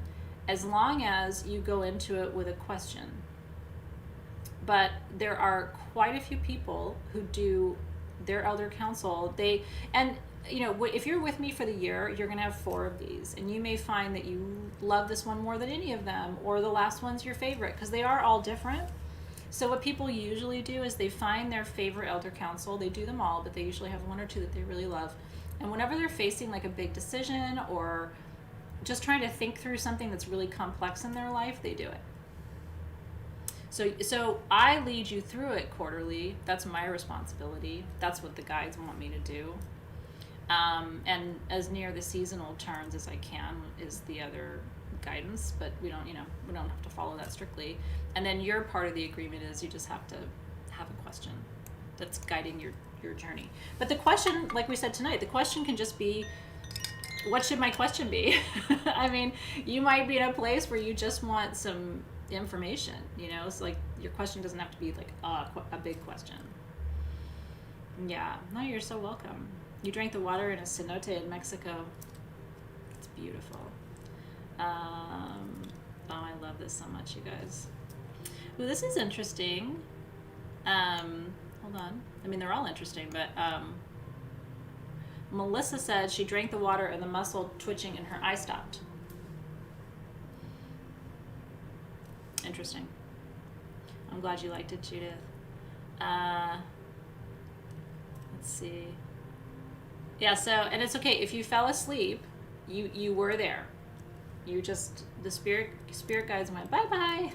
as long as you go into it with a question. But there are quite a few people who do their elder council. If you're with me for the year, you're going to have 4 of these, and you may find that you love this one more than any of them, or the last one's your favorite, because they are all different. So what people usually do is they find their favorite elder council. They do them all, but they usually have 1 or 2 that they really love. And whenever they're facing like a big decision or just trying to think through something that's really complex in their life, they do it. So I lead you through it quarterly. That's my responsibility. That's what the guides want me to do. And as near the seasonal turns as I can is the other guidance, but we don't have to follow that strictly. And then your part of the agreement is you just have to have a question that's guiding your journey. But the question, like we said tonight, the question can just be, what should my question be? I mean, you might be in a place where you just want some information, so like your question doesn't have to be like a big question. Yeah, no, you're so welcome. You drank the water in a cenote in Mexico. It's beautiful. I love this so much, you guys. Ooh, this is interesting. Hold on. I mean, they're all interesting, but Melissa said she drank the water and the muscle twitching in her eye stopped. Interesting. I'm glad you liked it, Judith. Let's see. Yeah, so, and it's okay if you fell asleep, you were there. You just, the spirit guides went, bye-bye.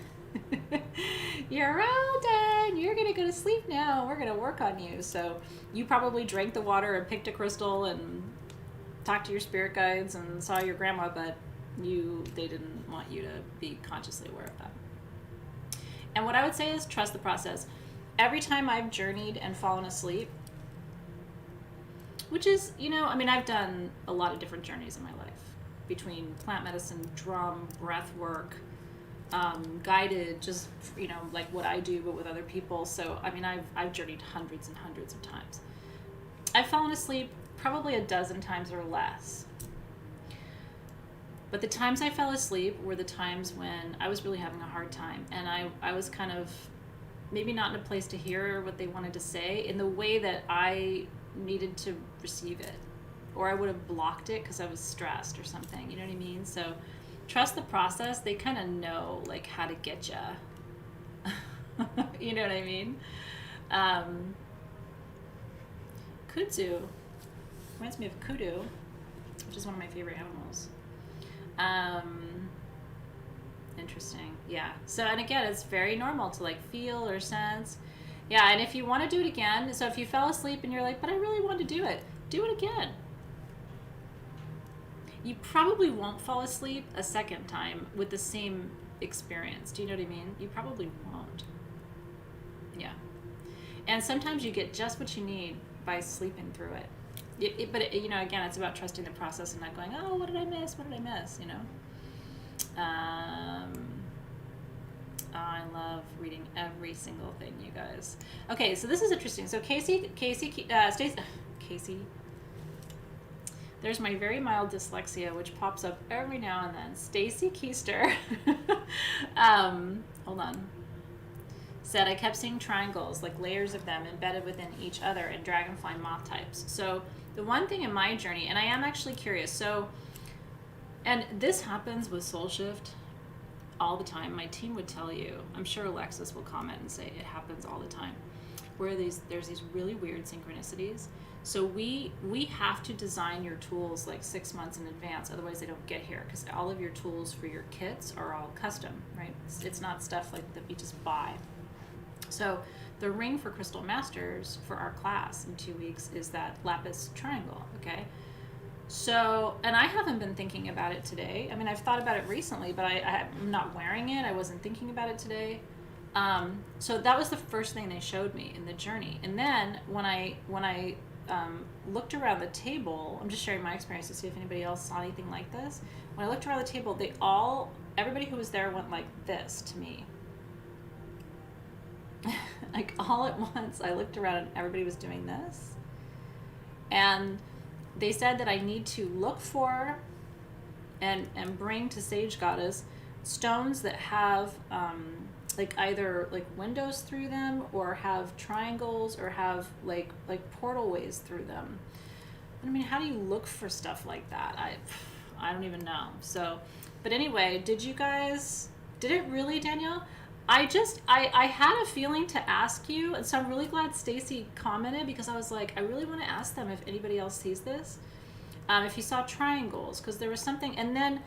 You're all done. You're going to go to sleep now. We're going to work on you. So you probably drank the water and picked a crystal and talked to your spirit guides and saw your grandma, but they didn't want you to be consciously aware of that. And what I would say is trust the process. Every time I've journeyed and fallen asleep, which is, I've done a lot of different journeys in my life, between plant medicine, drum, breath work, guided, just, like what I do, but with other people. So, I've journeyed hundreds and hundreds of times. I've fallen asleep probably a dozen times or less. But the times I fell asleep were the times when I was really having a hard time. And I was kind of maybe not in a place to hear what they wanted to say in the way that I needed to receive it. Or I would have blocked it because I was stressed or something. You know what I mean? So trust the process. They kind of know like how to get ya. You know what I mean? Kudzu reminds me of kudu, which is one of my favorite animals. Interesting. Yeah. So, and again, it's very normal to like feel or sense. Yeah. And if you want to do it again, so if you fell asleep and you're like, but I really want to do it again. You probably won't fall asleep a second time with the same experience. Do you know what I mean? You probably won't. Yeah. And sometimes you get just what you need by sleeping through it. But again, it's about trusting the process and not going, oh, what did I miss? I love reading every single thing, you guys. Okay, so this is interesting. So Casey, there's my very mild dyslexia, which pops up every now and then. Stacy Keister, hold on, said I kept seeing triangles, like layers of them embedded within each other and dragonfly moth types. So the one thing in my journey, and I am actually curious, and this happens with Soul Shift all the time. My team would tell you. I'm sure Alexis will comment and say it happens all the time. where there's these really weird synchronicities. So we have to design your tools like 6 months in advance, otherwise they don't get here, because all of your tools for your kits are all custom, right? It's not stuff like that we just buy. So the ring for Crystal Masters for our class in 2 weeks is that lapis triangle, okay? So, and I haven't been thinking about it today. I mean, I've thought about it recently, but I'm not wearing it. I wasn't thinking about it today. So that was the first thing they showed me in the journey. And then when I looked around the table, I'm just sharing my experience to see if anybody else saw anything like this. When I looked around the table, everybody who was there went like this to me. Like all at once, I looked around and everybody was doing this. And they said that I need to look for and bring to Sage Goddess stones that have like either like windows through them, or have triangles, or have like portal ways through them. I mean, how do you look for stuff like that? I don't even know. So, but anyway, did it really, Danielle? I had a feeling to ask you, and so I'm really glad Stacy commented, because I was like, I really want to ask them if anybody else sees this, if you saw triangles, because there was something. And then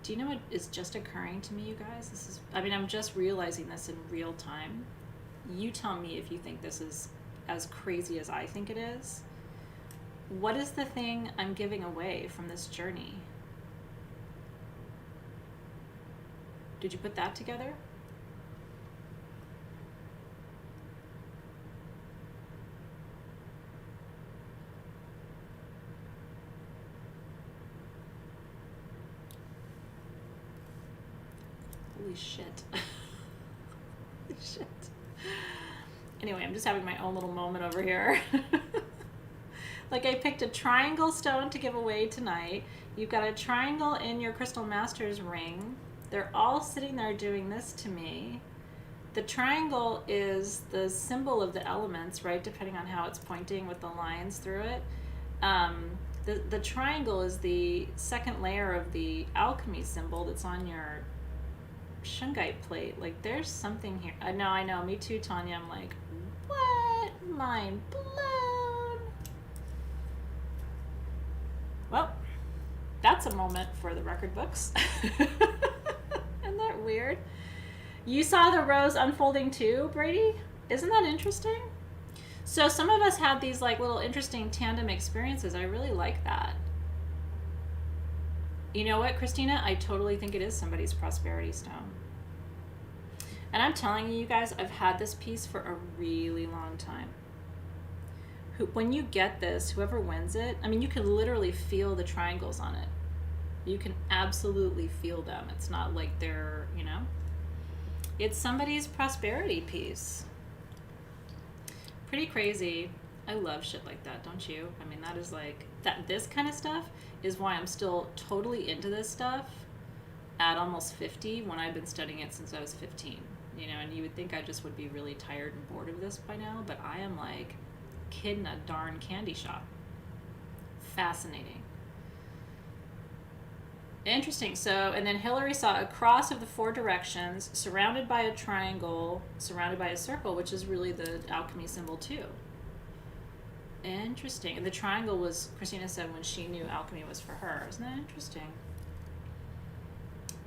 do you know what is just occurring to me, you guys? I'm just realizing this in real time. You tell me if you think this is as crazy as I think it is. What is the thing I'm giving away from this journey? Did you put that together? Holy shit. Holy shit. Anyway, I'm just having my own little moment over here. Like, I picked a triangle stone to give away tonight. You've got a triangle in your Crystal Masters ring. They're all sitting there doing this to me. The triangle is the symbol of the elements, right? Depending on how it's pointing with the lines through it. The triangle is the second layer of the alchemy symbol that's on your shungite plate. Like, there's something here. I know. Me too, Tanya. I'm like, what? Mind blown. Well, that's a moment for the record books. Isn't that weird? You saw the rose unfolding too, Brady? Isn't that interesting? So some of us had these like little interesting tandem experiences. I really like that. You know what, Christina? I totally think it is somebody's prosperity stone. And I'm telling you guys, I've had this piece for a really long time. When you get this, whoever wins it, I mean, you can literally feel the triangles on it. You can absolutely feel them. It's not like they're, it's somebody's prosperity piece. Pretty crazy. I love shit like that, don't you? I mean, that is like, this kind of stuff is why I'm still totally into this stuff at almost 50, when I've been studying it since I was 15. And you would think I just would be really tired and bored of this by now, but I am like kid in a darn candy shop. Fascinating. Interesting. So, and then Hillary saw a cross of the 4 directions, surrounded by a triangle, surrounded by a circle, which is really the alchemy symbol too. Interesting. And the triangle was, Christina said, when she knew alchemy was for her. Isn't that interesting?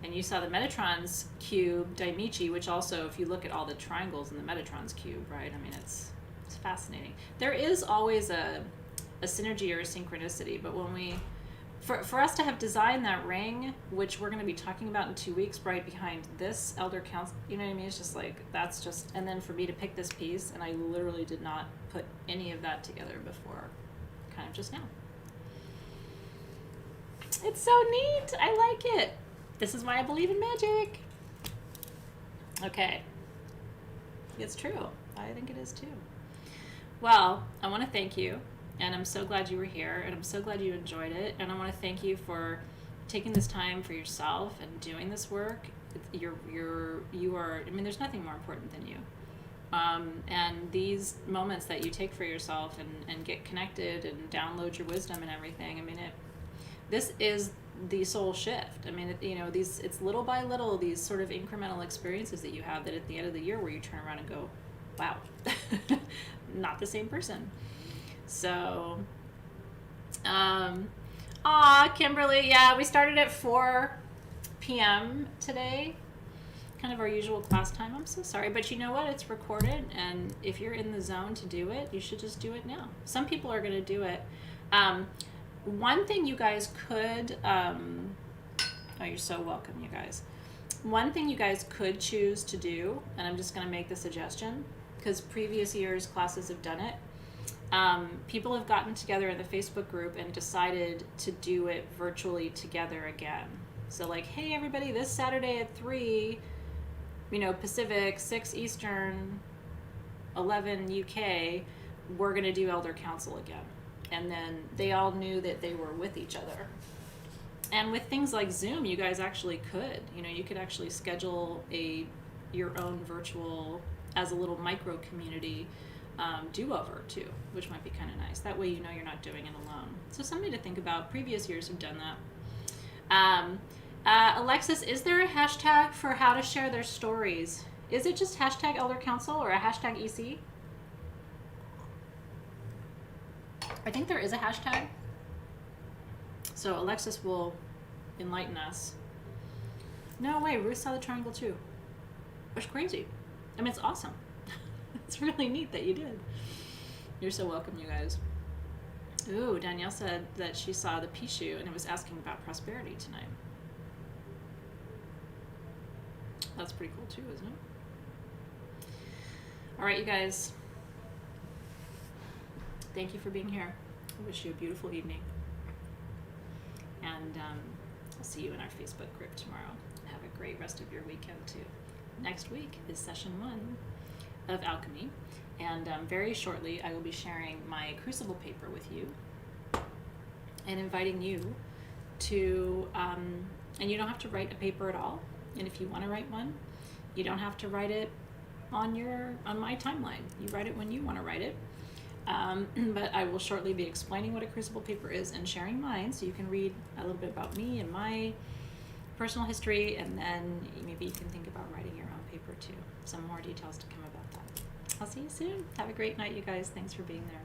And you saw the Metatron's cube, Daimichi, which also, if you look at all the triangles in the Metatron's cube, right? I mean, it's fascinating. There is always a synergy or a synchronicity, but when we, for us to have designed that ring, which we're going to be talking about in 2 weeks, right behind this Elder Council, you know what I mean? It's just like, that's just, and then for me to pick this piece, and I literally did not put any of that together before, kind of just now. It's so neat. I like it. This is why I believe in magic. Okay. It's true. I think it is too. Well, I want to thank you, and I'm so glad you were here, and I'm so glad you enjoyed it, and I want to thank you for taking this time for yourself and doing this work. You are, I mean, there's nothing more important than you. And these moments that you take for yourself and get connected and download your wisdom and everything, I mean, this is the soul shift. I mean, it's little by little, these sort of incremental experiences that you have that at the end of the year where you turn around and go, wow, not the same person. So, Kimberly, yeah, we started at 4 p.m. today, kind of our usual class time. I'm so sorry, but you know what? It's recorded, and if you're in the zone to do it, you should just do it now. Some people are going to do it. One thing you guys could, oh, you're so welcome, you guys. One thing you guys could choose to do, and I'm just going to make the suggestion, because previous years classes have done it. People have gotten together in the Facebook group and decided to do it virtually together again. So like, hey everybody, this Saturday at 3, Pacific, 6 Eastern, 11 UK, we're going to do Elder Council again. And then they all knew that they were with each other. And with things like Zoom, you guys actually could. You could actually schedule your own virtual, as a little micro community, do-over too, which might be kind of nice. That way you're not doing it alone. So something to think about. Previous years have done that. Alexis, is there a hashtag for how to share their stories? Is it just hashtag Elder Council or a hashtag EC? I think there is a hashtag. So Alexis will enlighten us. No way, Ruth saw the triangle too. That's crazy. I mean, it's awesome. It's really neat that you did. You're so welcome, you guys. Ooh, Danielle said that she saw the Pishu and it was asking about prosperity tonight. That's pretty cool too, isn't it? All right, you guys. Thank you for being here. I wish you a beautiful evening. And I'll see you in our Facebook group tomorrow. Have a great rest of your weekend too. Next week is session 1 of Alchemy. And very shortly I will be sharing my Crucible paper with you and inviting you to, and you don't have to write a paper at all. And if you want to write one, you don't have to write it on my timeline. You write it when you want to write it. But I will shortly be explaining what a crucible paper is and sharing mine, so you can read a little bit about me and my personal history, and then maybe you can think about writing your own paper too. Some more details to come about that. I'll see you soon. Have a great night, you guys. Thanks for being there.